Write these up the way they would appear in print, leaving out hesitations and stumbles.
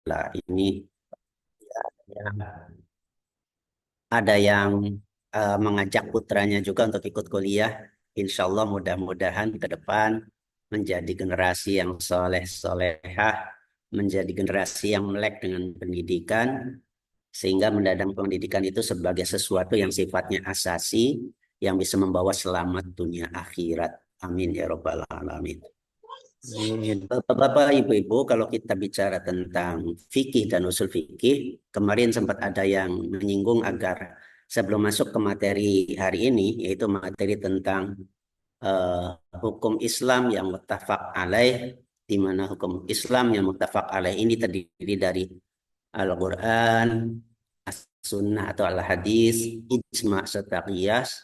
Alhamdulillah, ini ya, ada yang mengajak putranya juga untuk ikut kuliah. Insya Allah mudah-mudahan ke depan menjadi generasi yang soleh-solehah, menjadi generasi yang melek dengan pendidikan, sehingga mendadak pendidikan itu sebagai sesuatu yang sifatnya asasi, yang bisa membawa selamat dunia akhirat. Amin ya robbal alamin. Bapak-bapak, ibu-ibu, kalau kita bicara tentang fikih dan usul fikih, kemarin sempat ada yang menyinggung agar sebelum masuk ke materi hari ini, yaitu materi tentang eh, hukum Islam yang muttafaq alaih, di mana hukum Islam yang muttafaq alaih ini terdiri dari Al-Quran, As-Sunnah atau Al-Hadis, Ijma' serta Qiyas.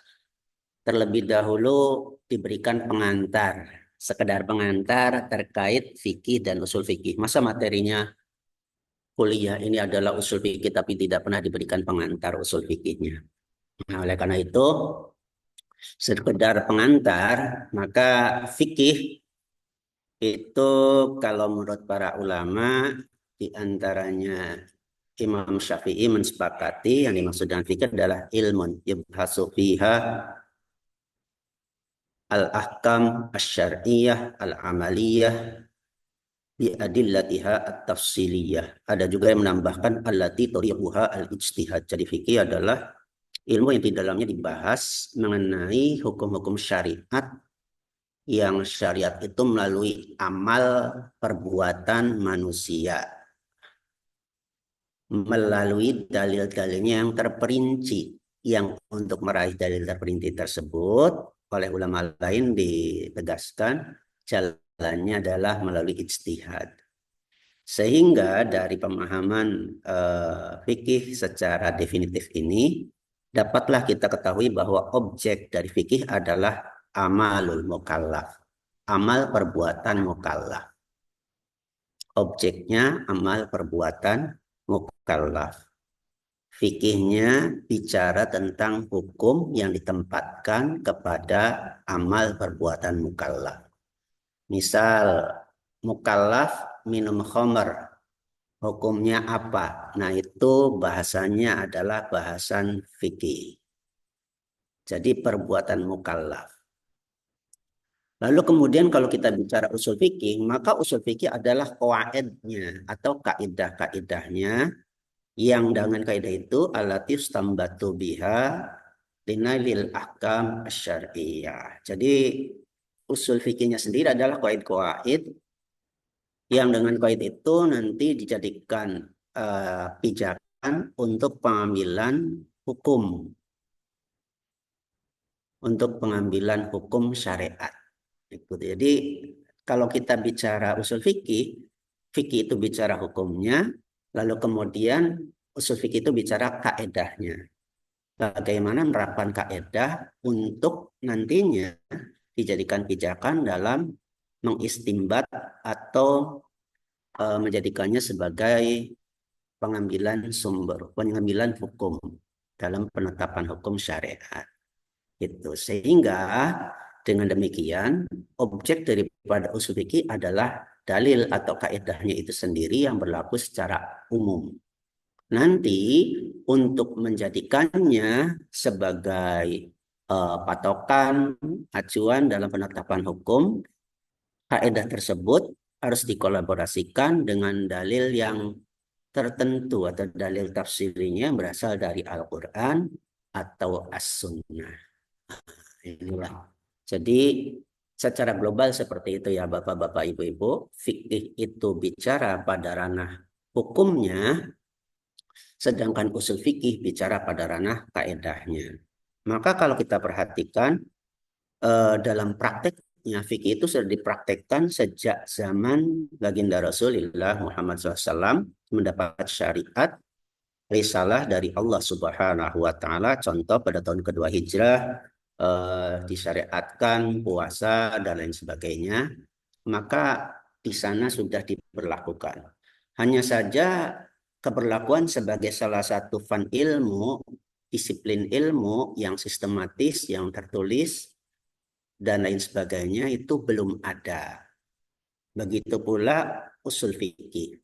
Terlebih dahulu diberikan pengantar, sekedar pengantar terkait fikih dan usul fikih. Masa materinya kuliah ini adalah usul fikih tapi tidak pernah diberikan pengantar usul fikihnya. Nah, oleh karena itu, sekedar pengantar, maka fikih itu kalau menurut para ulama di antaranya Imam Syafi'i mensepakati yang dimaksud dengan fikih adalah ilmun yubhasu fiha al-ahkam asy-syar'iyyah al-amaliyah bi adillatiha at-tafsiliyah. Ada juga yang menambahkan allati tariquha al-ijtihad. Jadi fikih adalah ilmu yang di dalamnya dibahas mengenai hukum-hukum syariat yang syariat itu melalui amal perbuatan manusia, melalui dalil-dalilnya yang terperinci, yang untuk meraih dalil terperinci tersebut oleh ulama lain ditegaskan jalannya adalah melalui ijtihad. Sehingga dari pemahaman fikih secara definitif ini dapatlah kita ketahui bahwa objek dari fikih adalah amalul mukallaf, amal perbuatan mukallaf. Objeknya amal perbuatan mukallaf. Fikihnya bicara tentang hukum yang ditempatkan kepada amal perbuatan mukallaf. Misal, mukallaf minum khamr, hukumnya apa? Nah, itu bahasanya adalah bahasan fikih. Jadi perbuatan mukallaf. Lalu kemudian kalau kita bicara usul fikih, maka usul fikih adalah qawaidnya atau kaidah-kaidahnya yang dengan kaidah itu alatif stambatu biha linailil ahkam syariah. Jadi usul fikihnya sendiri adalah kaid-kaid yang dengan kaid itu nanti dijadikan pijakan untuk pengambilan hukum, untuk pengambilan hukum syariat. Jadi kalau kita bicara usul fikih, fikih itu bicara hukumnya, lalu kemudian usul fikih itu bicara kaedahnya. Bagaimana menerapkan kaedah untuk nantinya dijadikan pijakan dalam mengistimbat atau menjadikannya sebagai pengambilan sumber, pengambilan hukum dalam penetapan hukum syariat. Itu sehingga dengan demikian objek daripada usul fikih adalah dalil atau kaedahnya itu sendiri yang berlaku secara umum. Nanti untuk menjadikannya sebagai patokan acuan dalam penetapan hukum, kaedah tersebut harus dikolaborasikan dengan dalil yang tertentu atau dalil tafsirnya yang berasal dari Al-Quran atau As-Sunnah. Inilah. Jadi secara global seperti itu ya Bapak-bapak Ibu-ibu, fikih itu bicara pada ranah hukumnya, sedangkan usul fikih bicara pada ranah kaedahnya. Maka kalau kita perhatikan dalam prakteknya fikih itu sudah dipraktekkan sejak zaman baginda Rasulullah Muhammad SAW mendapat syariat risalah dari Allah Subhanahu wa taala. Contoh pada tahun kedua Hijrah disyariatkan puasa dan lain sebagainya, maka di sana sudah diberlakukan. Hanya saja keberlakuan sebagai salah satu fan ilmu, disiplin ilmu yang sistematis, yang tertulis dan lain sebagainya itu belum ada. Begitu pula usul fikih.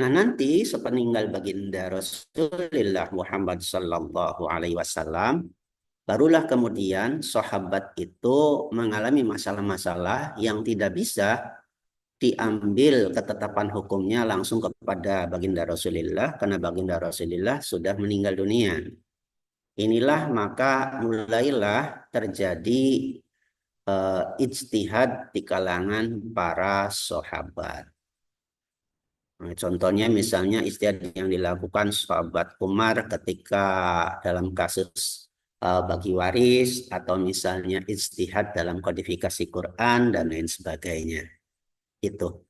Nah, nanti sepeninggal baginda Rasulullah Muhammad Sallallahu Alaihi Wasallam, barulah kemudian sahabat itu mengalami masalah-masalah yang tidak bisa diambil ketetapan hukumnya langsung kepada baginda Rasulullah karena baginda Rasulullah sudah meninggal dunia. Inilah maka mulailah terjadi ijtihad di kalangan para sahabat. Nah, contohnya misalnya ijtihad yang dilakukan sahabat Umar ketika dalam kasus bagi waris atau misalnya ijtihad dalam kodifikasi Quran dan lain sebagainya. Itu.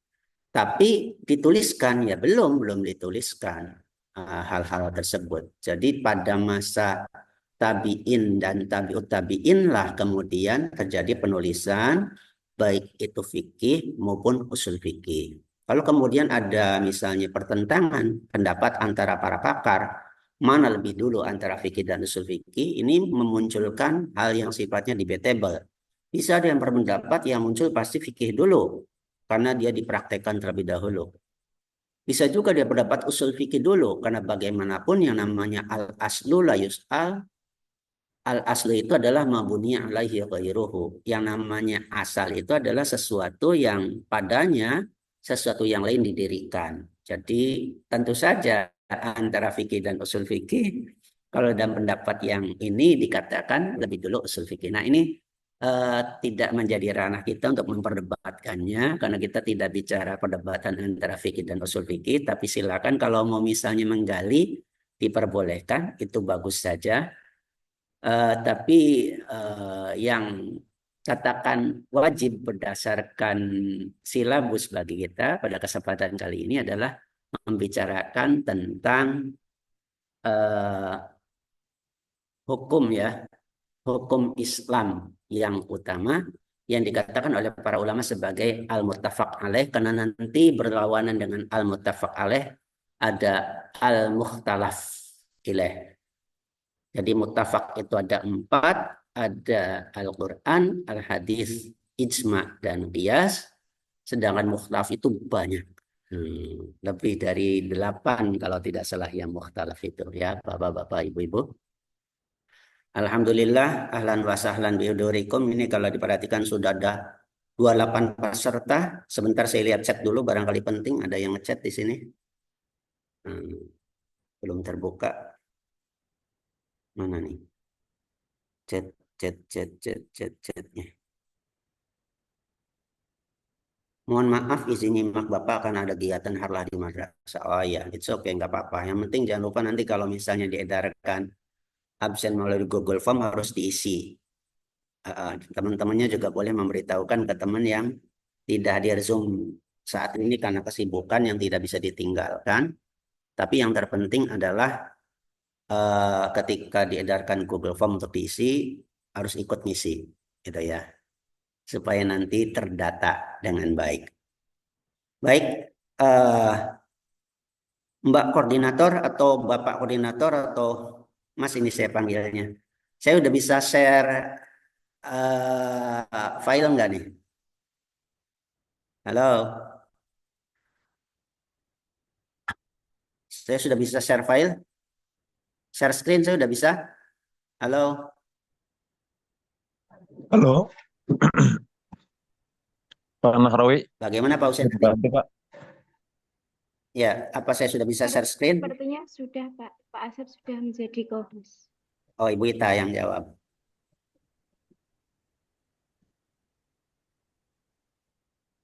Tapi dituliskan ya belum dituliskan hal-hal tersebut. Jadi pada masa tabi'in dan tabi'ut tabi'in lah kemudian terjadi penulisan baik itu fikih maupun usul fikih. Kalau kemudian ada misalnya pertentangan pendapat antara para pakar, mana lebih dulu antara fikih dan usul fikih, ini memunculkan hal yang sifatnya debatable. Bisa ada yang berpendapat yang muncul pasti fikih dulu, karena dia dipraktekkan terlebih dahulu. Bisa juga dia berpendapat usul fikih dulu, karena bagaimanapun yang namanya al-aslu la yus'al, al-aslu itu adalah mabuni alaihi ghairuhu. Yang namanya asal itu adalah sesuatu yang padanya sesuatu yang lain didirikan. Jadi tentu saja antara fikih dan usul fikih, kalau dalam pendapat yang ini dikatakan lebih dulu usul fikih. Nah, ini tidak menjadi ranah kita untuk memperdebatkannya karena kita tidak bicara perdebatan antara fikih dan usul fikih, tapi silakan kalau mau misalnya menggali diperbolehkan, itu bagus saja. Tapi yang katakan wajib berdasarkan silabus bagi kita pada kesempatan kali ini adalah membicarakan tentang eh, hukum ya, hukum Islam yang utama yang dikatakan oleh para ulama sebagai al-muttafaq alaih karena nanti berlawanan dengan al-muttafaq alaih ada al-mukhtalaf ilaih. Jadi muttafaq itu ada empat, ada Al-Quran, Al-Hadis, Ijma, dan Qiyas. Sedangkan mukhtalaf itu banyak. Lebih dari 8 kalau tidak salah yang mukhtalaf itu ya Bapak-bapak, Ibu-ibu. Alhamdulillah, ahlan wa sahlan biudurikum. Ini kalau diperhatikan sudah ada 28 peserta. Sebentar saya lihat chat dulu, barangkali penting ada yang ngechat di sini. Hmm, belum terbuka. Mana nih? Chat, chatnya. Mohon maaf izin nyimak Bapak karena ada kegiatan harlah di madrasah. Oh ya, it's okay, nggak apa-apa. Yang penting jangan lupa nanti kalau misalnya diedarkan absen melalui Google Form harus diisi. Teman-temannya juga boleh memberitahukan ke teman yang tidak hadir Zoom saat ini karena kesibukan yang tidak bisa ditinggalkan. Tapi yang terpenting adalah ketika diedarkan Google Form untuk diisi harus ikut ngisi, gitu ya, supaya nanti terdata dengan baik. Baik, Mbak koordinator atau Bapak koordinator atau Mas ini saya panggilnya. Saya udah bisa share file nggak nih? Halo, saya sudah bisa share file, share screen saya udah bisa. Halo, Halo, Pak Nahrawi. bagaimana Pak Husen tadi? Bantu, Pak. Ya, apa saya sudah bisa share screen? Sepertinya sudah, Pak. Pak Asep sudah menjadi co-host. Oh, Ibu Ita yang jawab.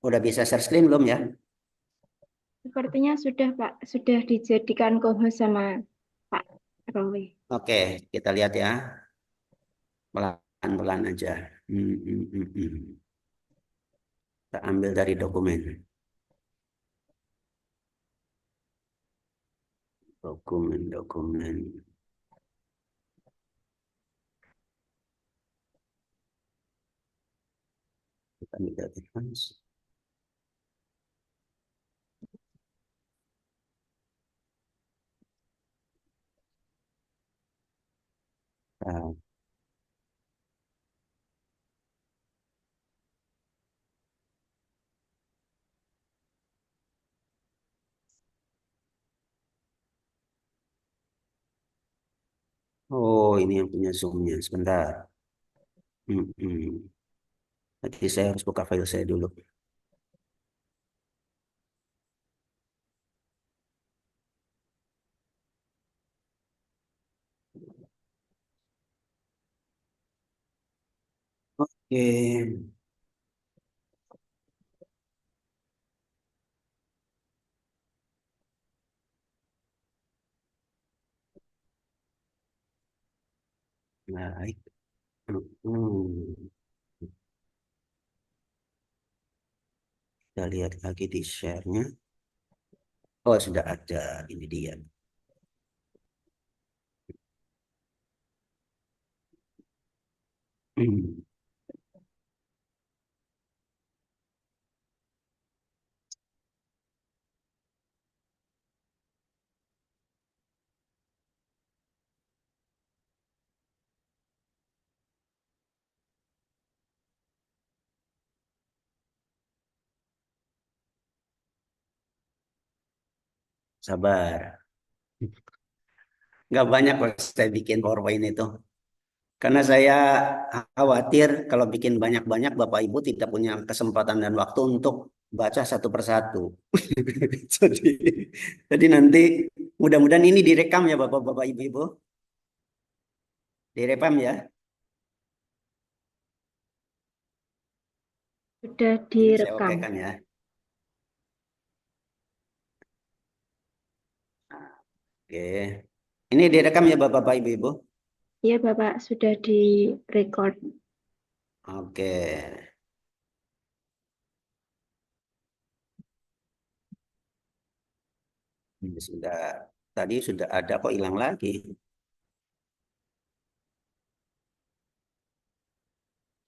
Udah bisa share screen belum ya? Sepertinya sudah, Pak. Sudah dijadikan co-host sama Pak Rowi. Oke, kita lihat ya. Pelan-pelan aja. Hmm. Kita ambil dari dokumen. Dokumen. Kita ambil dari advance. Nah, Oh, ini yang punya Zoom-nya. Sebentar. Mm-mm. Nanti saya harus buka file saya dulu. Oke. Baik. Mm-mm. Kita lihat lagi di share-nya. Oh, sudah ada. Ini dia. Hmm. Sabar. Nggak banyak kok saya bikin PowerPoint itu. Karena saya khawatir kalau bikin banyak-banyak Bapak Ibu tidak punya kesempatan dan waktu untuk baca satu persatu. Jadi, jadi nanti mudah-mudahan ini direkam ya Bapak-Bapak Ibu-Ibu. Direkam ya. Sudah Ini saya direkam. okekan ya. Oke. Ini direkam ya Bapak-Bapak Ibu-Ibu. Iya, Bapak, sudah di record. Oke. Ini sudah tadi sudah ada kok hilang lagi.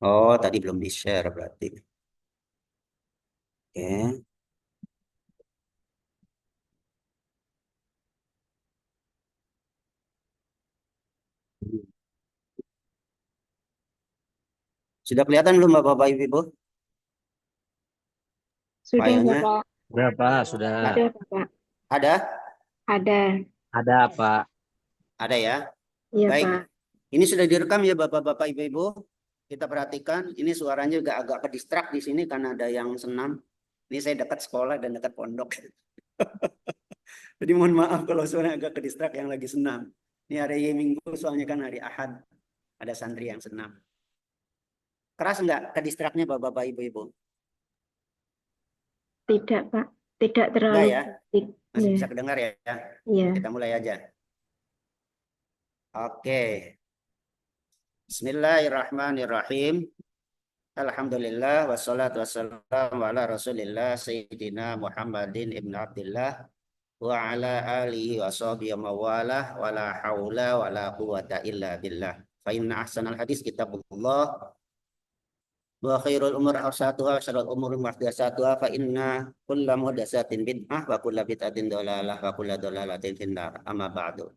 Oh, tadi belum di-share berarti. Oke. Sudah kelihatan belum Bapak Ibu? Sudah, Filenya Bapak. Sudah, Pak. Sudah. nah, Sudah, Bapak. ada? Ada. Ada, Pak. Ada ya. Iya, Baik. Pak. Ini sudah direkam ya Bapak-Bapak Ibu-Ibu. Kita perhatikan, ini suaranya juga agak kedistrak di sini karena ada yang senam. Ini saya dekat sekolah dan dekat pondok. Jadi mohon maaf kalau suaranya agak kedistrak yang lagi senam. Ini hari Minggu soalnya kan hari Ahad. Ada santri yang senam. Keras nggak kedistraknya Bapak-Bapak Ibu-Ibu? Tidak, Pak. Tidak Enggak terlalu ya? berisik. Masih Ya, bisa kedengar ya? iya. Kita mulai aja. Oke. Bismillahirrahmanirrahim. Alhamdulillah wassalatu wassalamu ala Rasulillah Sayyidina Muhammadin ibn Abdullah wa ala alihi wa sahbihi wa mawalah wa la haula wa la quwata illa billah. Fa inna ahsanal hadis kitabullah wa khairul umur awsatuha wa syarrul umur muhdatsatuha fa inna kulla muhdatsatin bid'ah wa kulla bid'atin dhalalah wa kulla dhalalatin finnar. Amma ba'du.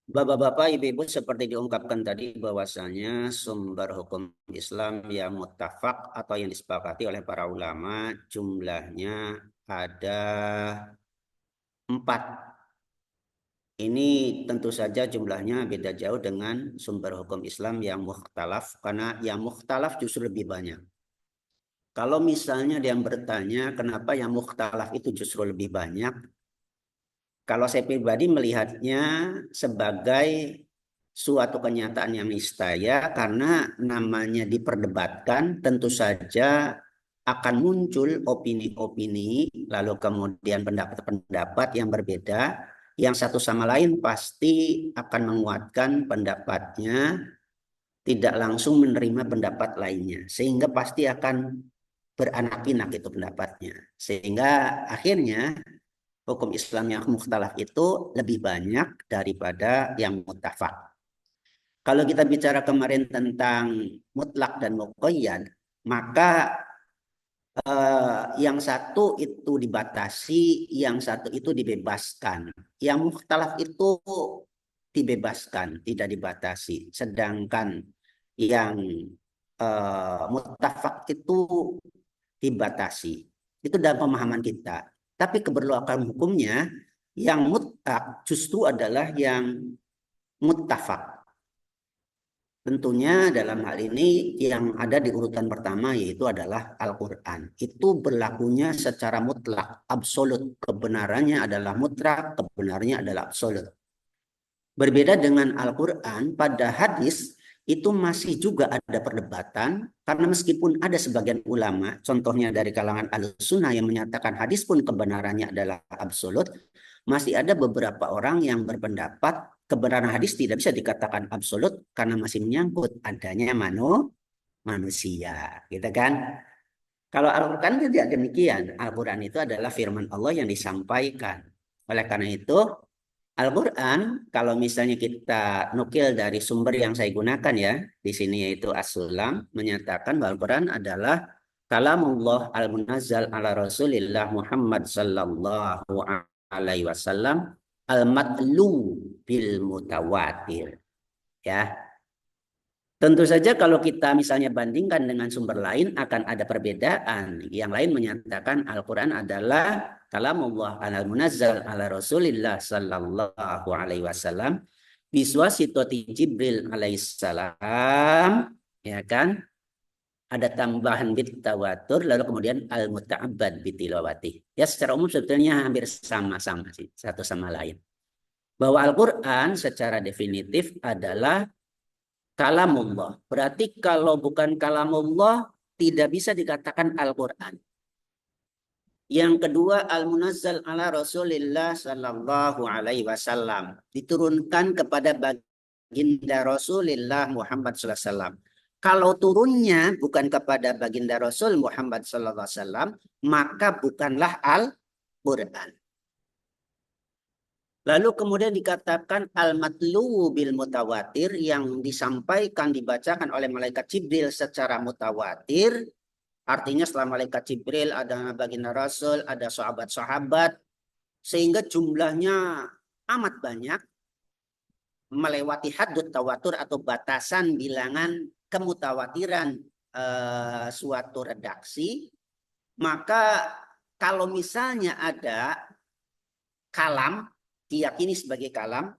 Bapak-bapak, ibu-ibu seperti diungkapkan tadi bahwasanya sumber hukum Islam yang muttafaq atau yang disepakati oleh para ulama jumlahnya ada 4. Ini tentu saja jumlahnya beda jauh dengan sumber hukum Islam yang mukhtalaf karena yang mukhtalaf justru lebih banyak. Kalau misalnya dia bertanya kenapa yang mukhtalaf itu justru lebih banyak, kalau saya pribadi melihatnya sebagai suatu kenyataan yang nistaya karena namanya diperdebatkan tentu saja akan muncul opini-opini lalu kemudian pendapat-pendapat yang berbeda yang satu sama lain pasti akan menguatkan pendapatnya tidak langsung menerima pendapat lainnya sehingga pasti akan beranak pinak itu pendapatnya sehingga akhirnya hukum Islam yang mukhtalaf itu lebih banyak daripada yang muttafaq. Kalau kita bicara kemarin tentang mutlak dan muqayyad, maka yang satu itu dibatasi, yang satu itu dibebaskan. Yang mukhtalaf itu dibebaskan, tidak dibatasi. Sedangkan yang muttafaq itu dibatasi. Itu dalam pemahaman kita. Tapi keberlakuan hukumnya yang mutlak justru adalah yang muttafaq. Tentunya dalam hal ini yang ada di urutan pertama yaitu adalah Al-Quran. Itu berlakunya secara mutlak, absolut. Kebenarannya adalah mutlak, kebenarannya adalah absolut. Berbeda dengan Al-Quran, pada hadis itu masih juga ada perdebatan, karena meskipun ada sebagian ulama, contohnya dari kalangan Ahlussunnah yang menyatakan hadis pun kebenarannya adalah absolut, masih ada beberapa orang yang berpendapat kebenaran hadis tidak bisa dikatakan absolut karena masih menyangkut adanya manusia, gitu kan? Kalau Al-Quran tidak demikian. Al-Quran itu adalah firman Allah yang disampaikan. Oleh karena itu, Al-Quran, kalau misalnya kita nukil dari sumber yang saya gunakan ya, di sini yaitu As-Sulam, menyatakan bahwa Al-Quran adalah kalamullah al-munazzal ala Rasulillah Muhammad sallallahu alaihi wasallam al-matlu bil mutawatir. Ya, tentu saja kalau kita misalnya bandingkan dengan sumber lain akan ada perbedaan. Yang lain menyatakan Al-Quran adalah kalamullah al-munazzal ala Rasulillah sallallahu alaihi wasallam biswasitati Jibril alaihissalam, ya kan? Ada tambahan bit tawatur lalu kemudian al-muta'abbad bitilawati. Ya secara umum sebetulnya hampir sama-sama sih satu sama lain. Bahwa Al-Quran secara definitif adalah kalamullah. Berarti kalau bukan kalamullah tidak bisa dikatakan Al-Quran. Yang kedua, al-munazzal ala Rasulillah sallallahu alaihi wasallam. Diturunkan kepada baginda Rasulillah Muhammad sallallahu alaihi wasallam. Kalau turunnya bukan kepada baginda Rasul Muhammad sallallahu alaihi wasallam, maka bukanlah Al-Quran. Lalu kemudian dikatakan al-matlu bil mutawatir, yang disampaikan dibacakan oleh malaikat Jibril secara mutawatir. Artinya setelah malaikat Jibril ada baginda Rasul, ada sahabat-sahabat, sehingga jumlahnya amat banyak, melewati haddut tawatur atau batasan bilangan kemutawatiran suatu redaksi. Maka kalau misalnya ada kalam, diyakini sebagai kalam,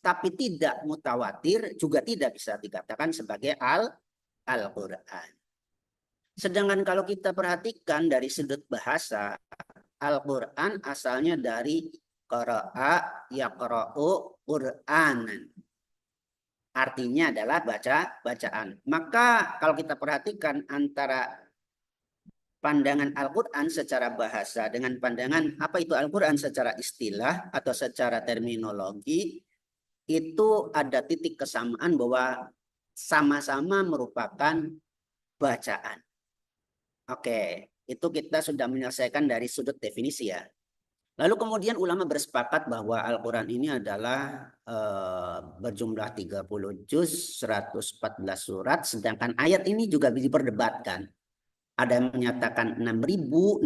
tapi tidak mutawatir, juga tidak bisa dikatakan sebagai Al-Quran. Sedangkan kalau kita perhatikan dari sudut bahasa, Al-Quran asalnya dari qara'a yaqra'u Qur'anan. Artinya adalah bacaan. Maka kalau kita perhatikan antara pandangan Al-Quran secara bahasa dengan pandangan apa itu Al-Quran secara istilah atau secara terminologi, itu ada titik kesamaan bahwa sama-sama merupakan bacaan. Oke, itu kita sudah menyelesaikan dari sudut definisi ya. Lalu kemudian ulama bersepakat bahwa Al-Quran ini adalah berjumlah 30 juz, 114 surat, sedangkan ayat ini juga diperdebatkan. Ada yang menyatakan 6.666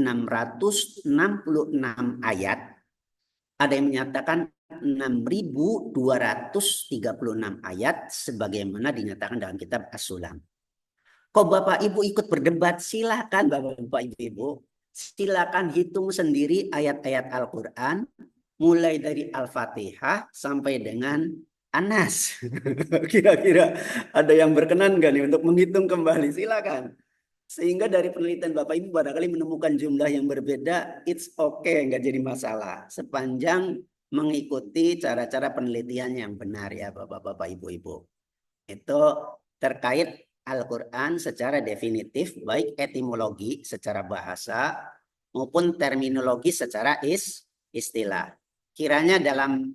ayat. Ada yang menyatakan 6.236 ayat sebagaimana dinyatakan dalam kitab As-Sulam. Kok Bapak Ibu ikut berdebat? Silakan Bapak Ibu. Silakan hitung sendiri ayat-ayat Al-Quran mulai dari Al-Fatihah sampai dengan An-Nas. Kira-kira ada yang berkenan nggak nih untuk menghitung kembali? Silakan. Sehingga dari penelitian Bapak Ibu barangkali menemukan jumlah yang berbeda, it's okay, nggak jadi masalah. Sepanjang mengikuti cara-cara penelitian yang benar ya Bapak-Bapak Ibu-Ibu. Itu terkait Al-Quran secara definitif, baik etimologi secara bahasa maupun terminologi secara istilah. Kiranya dalam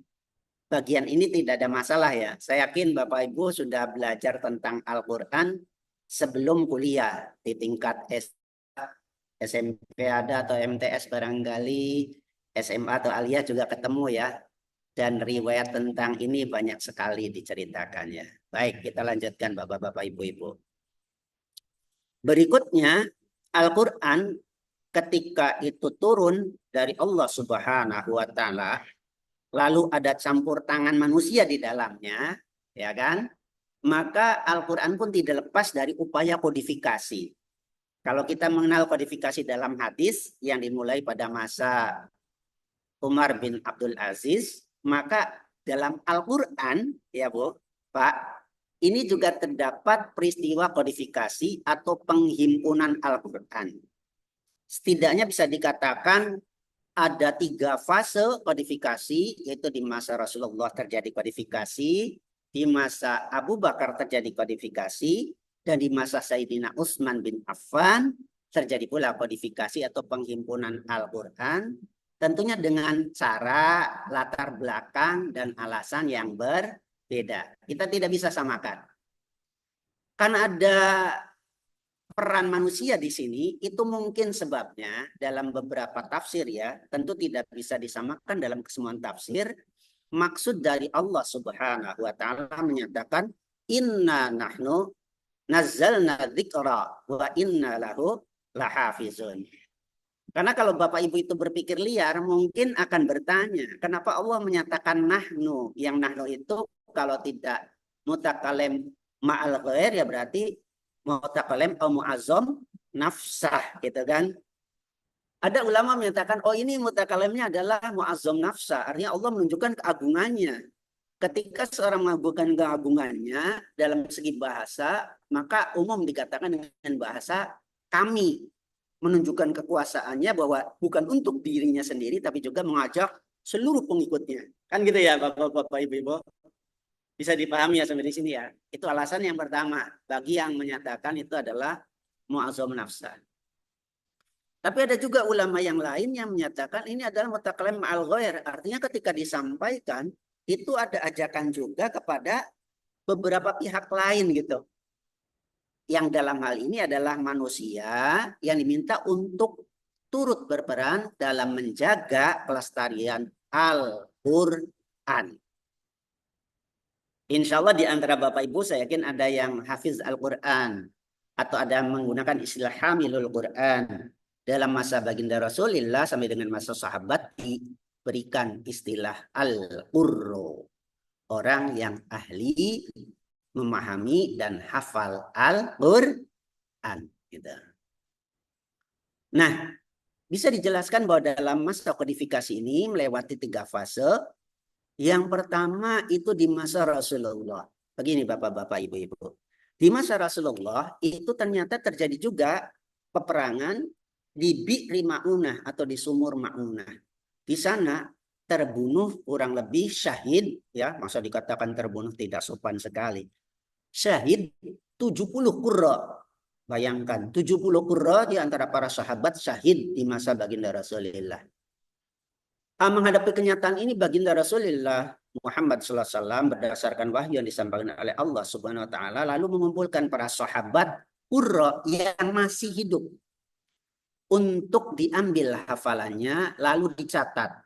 bagian ini tidak ada masalah ya. Saya yakin Bapak Ibu sudah belajar tentang Al-Quran sebelum kuliah di tingkat SMP ada atau MTS barangkali, SMA atau aliyah juga ketemu ya. Dan riwayat tentang ini banyak sekali diceritakan ya. Baik, kita lanjutkan Bapak-Bapak Ibu-Ibu. Berikutnya, Al-Quran ketika itu turun dari Allah Subhanahu wa Ta'ala, lalu ada campur tangan manusia di dalamnya, ya kan? Maka Al-Quran pun tidak lepas dari upaya kodifikasi. Kalau kita mengenal kodifikasi dalam hadis yang dimulai pada masa Umar bin Abdul Aziz, maka dalam Al-Quran, ya Bu, Pak, ini juga terdapat peristiwa kodifikasi atau penghimpunan Al-Quran. Setidaknya bisa dikatakan ada 3 fase kodifikasi, yaitu di masa Rasulullah terjadi kodifikasi, di masa Abu Bakar terjadi kodifikasi, dan di masa Sayyidina Utsman bin Affan terjadi pula kodifikasi atau penghimpunan Al-Quran, tentunya dengan cara, latar belakang, dan alasan yang berbeda. Kita tidak bisa samakan. Karena ada peran manusia di sini, itu mungkin sebabnya dalam beberapa tafsir ya, tentu tidak bisa disamakan dalam kesemuan tafsir. Maksud dari Allah Subhanahu wa taala menyatakan inna nahnu nazzalna dzikra wa inna lahu lahafizun. Karena kalau Bapak Ibu itu berpikir liar, mungkin akan bertanya, kenapa Allah menyatakan nahnu? Yang nahnu itu kalau tidak mutakalim ma'al ghair ya berarti mutakalim atau mu'azzam nafsah gitu kan. Ada ulama menyatakan, oh ini mutakalimnya adalah mu'azzam nafsah. Artinya Allah menunjukkan keagungannya. Ketika seorang mengagungkan keagungannya dalam segi bahasa, maka umum dikatakan dengan bahasa kami. Menunjukkan kekuasaannya bahwa bukan untuk dirinya sendiri, tapi juga mengajak seluruh pengikutnya. Kan gitu ya Bapak-Bapak, Ibu-Ibu. Bisa dipahami ya sampai di sini ya. Itu alasan yang pertama bagi yang menyatakan itu adalah mu'azzam nafsah. Tapi ada juga ulama yang lain yang menyatakan ini adalah mutakalim ma'al ghair. Artinya ketika disampaikan itu ada ajakan juga kepada beberapa pihak lain gitu. Yang dalam hal ini adalah manusia yang diminta untuk turut berperan dalam menjaga kelestarian Al-Quran. Insya Allah di antara Bapak Ibu saya yakin ada yang hafiz Al-Quran atau ada menggunakan istilah hamilul Quran. Dalam masa baginda Rasulullah sampai dengan masa sahabat diberikan istilah Al-Qurro. Orang yang ahli memahami dan hafal Al-Quran. Gitu. Nah, bisa dijelaskan bahwa dalam masa kodifikasi ini melewati 3 fase. Yang pertama itu di masa Rasulullah. Begini Bapak-Bapak, Ibu-Ibu. Di masa Rasulullah itu ternyata terjadi juga peperangan di Bi'ri Ma'unah atau di Sumur Ma'unah. Di sana terbunuh kurang lebih syahid, ya, masa dikatakan terbunuh tidak sopan sekali. Syahid 70 qurra. Bayangkan 70 qurra di antara para sahabat syahid di masa baginda Rasulullah. Menghadapi kenyataan ini baginda Rasulullah Muhammad SAW berdasarkan wahyu yang disampaikan oleh Allah Subhanahu wa taala lalu mengumpulkan para sahabat qurra yang masih hidup untuk diambil hafalannya lalu dicatat.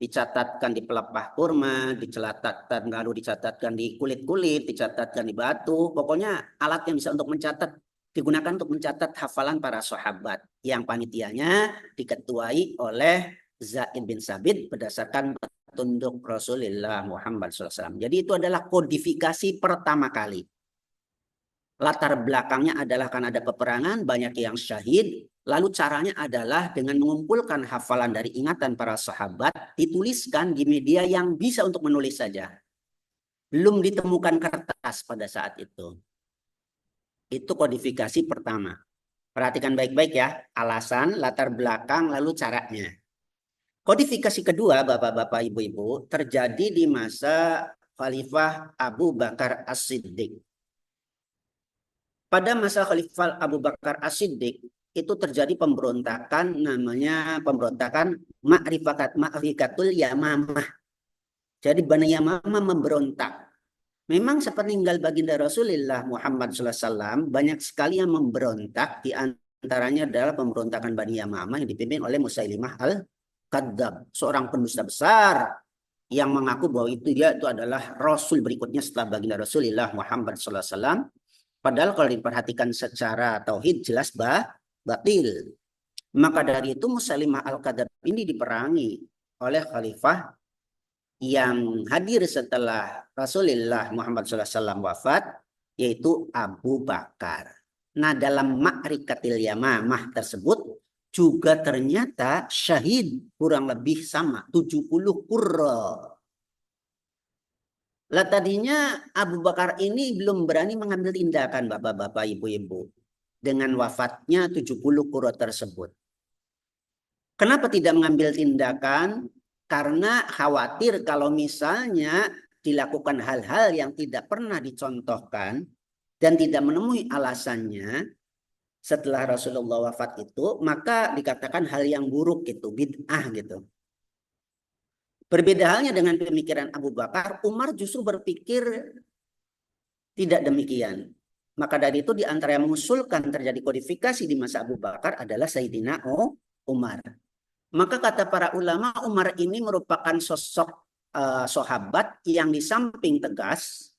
Dicatatkan di pelepah kurma, dicatatkan lalu dicatatkan di kulit-kulit, dicatatkan di batu. Pokoknya alat yang bisa untuk mencatat digunakan untuk mencatat hafalan para sahabat yang panitianya diketuai oleh Zaid bin Sabit berdasarkan petunjuk Rasulullah Muhammad SAW. Jadi itu adalah kodifikasi pertama kali. Latar belakangnya adalah karena ada peperangan, banyak yang syahid. Lalu caranya adalah dengan mengumpulkan hafalan dari ingatan para sahabat, dituliskan di media yang bisa untuk menulis saja. Belum ditemukan kertas pada saat itu. Itu kodifikasi pertama. Perhatikan baik-baik ya, alasan, latar belakang, lalu caranya. Kodifikasi kedua, Bapak-Bapak, Ibu-Ibu, terjadi di masa Khalifah Abu Bakar As-Siddiq. Pada masa Khalifah Abu Bakar As-Siddiq itu terjadi pemberontakan namanya pemberontakan Ma'rikatul Yamamah. Jadi Bani Yamamah memberontak. Memang sepeninggal baginda Rasulullah Muhammad SAW banyak sekali yang memberontak, di antaranya adalah pemberontakan Bani Yamamah yang dipimpin oleh Musailimah Al-Kadzdzab, seorang pendusta besar yang mengaku bahwa dia itu adalah Rasul berikutnya setelah baginda Rasulullah Muhammad SAW. Padahal kalau diperhatikan secara tauhid jelas batil. Maka dari itu Musailimah Al-Kadzdzab ini diperangi oleh khalifah yang hadir setelah Rasulullah Muhammad SAW wafat, yaitu Abu Bakar. Nah dalam Ma'rikatil Yamamah tersebut juga ternyata syahid kurang lebih sama 70 qurra. Lah tadinya Abu Bakar ini belum berani mengambil tindakan bapak-bapak ibu-ibu dengan wafatnya 70 qurra tersebut. Kenapa tidak mengambil tindakan? Karena khawatir kalau misalnya dilakukan hal-hal yang tidak pernah dicontohkan dan tidak menemui alasannya setelah Rasulullah wafat itu, maka dikatakan hal yang buruk gitu, bid'ah gitu. Berbeda halnya dengan pemikiran Abu Bakar, Umar justru berpikir tidak demikian. Maka dari itu di antara yang mengusulkan terjadi kodifikasi di masa Abu Bakar adalah Sayyidina Umar. Maka kata para ulama, Umar ini merupakan sosok sahabat yang di samping tegas,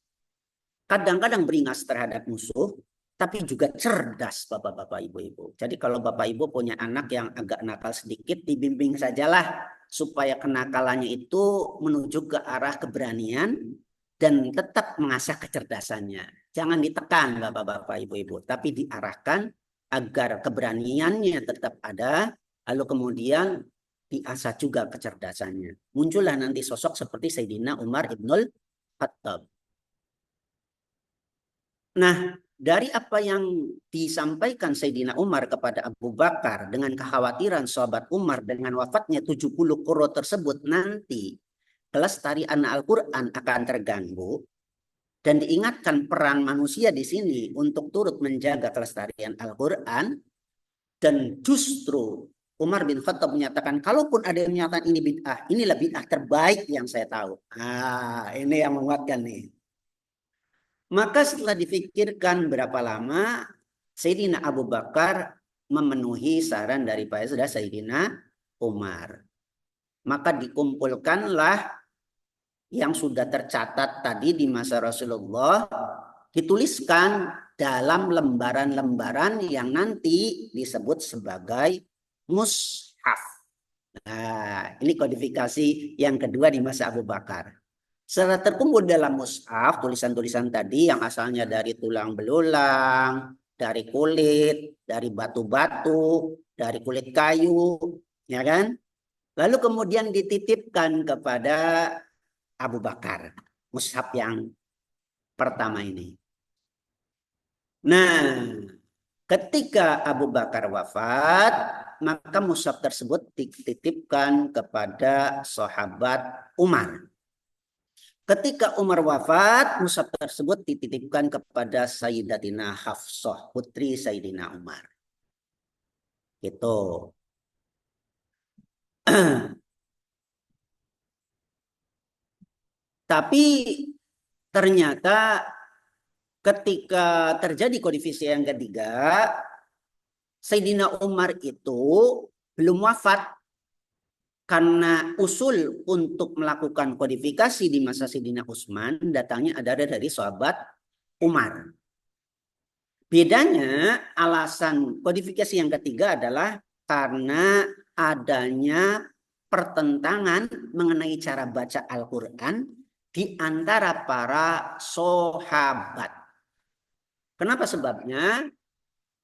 kadang-kadang beringas terhadap musuh, tapi juga cerdas bapak-bapak ibu-ibu. Jadi kalau bapak ibu punya anak yang agak nakal sedikit, dibimbing sajalah supaya kenakalannya itu menuju ke arah keberanian dan tetap mengasah kecerdasannya. Jangan ditekan bapak-bapak ibu-ibu, tapi diarahkan agar keberaniannya tetap ada, lalu kemudian diasah juga kecerdasannya. Muncullah nanti sosok seperti Sayyidina Umar Ibnul Khattab. Nah, dari apa yang disampaikan Sayyidina Umar kepada Abu Bakar dengan kekhawatiran sahabat Umar dengan wafatnya 70 qurra tersebut nanti kelestarian Al-Quran akan terganggu dan diingatkan peran manusia di sini untuk turut menjaga kelestarian Al-Quran, dan justru Umar bin Khattab menyatakan kalaupun ada yang menyatakan ini bid'ah, inilah bid'ah terbaik yang saya tahu. Ini yang menguatkan nih. Maka setelah difikirkan berapa lama, Sayyidina Abu Bakar memenuhi saran daripada Sayyidina Umar. Maka dikumpulkanlah yang sudah tercatat tadi di masa Rasulullah, dituliskan dalam lembaran-lembaran yang nanti disebut sebagai mushaf. Nah, ini kodifikasi yang kedua di masa Abu Bakar. Setelah terkumpul dalam mushaf, tulisan-tulisan tadi yang asalnya dari tulang belulang, dari kulit, dari batu-batu, dari kulit kayu, ya kan? Lalu kemudian dititipkan kepada Abu Bakar, mushaf yang pertama ini. Nah, ketika Abu Bakar wafat, maka mushaf tersebut dititipkan kepada sahabat Umar. Ketika Umar wafat, mushaf tersebut dititipkan kepada Sayyidatina Hafsah, putri Sayyidina Umar. Gitu. Tapi ternyata ketika terjadi kodifikasi yang ketiga, Sayyidina Umar itu belum wafat. Karena usul untuk melakukan kodifikasi di masa Sayyidina Utsman datangnya adalah dari sahabat Umar. Bedanya alasan kodifikasi yang ketiga adalah karena adanya pertentangan mengenai cara baca Al-Quran di antara para sahabat. Kenapa sebabnya?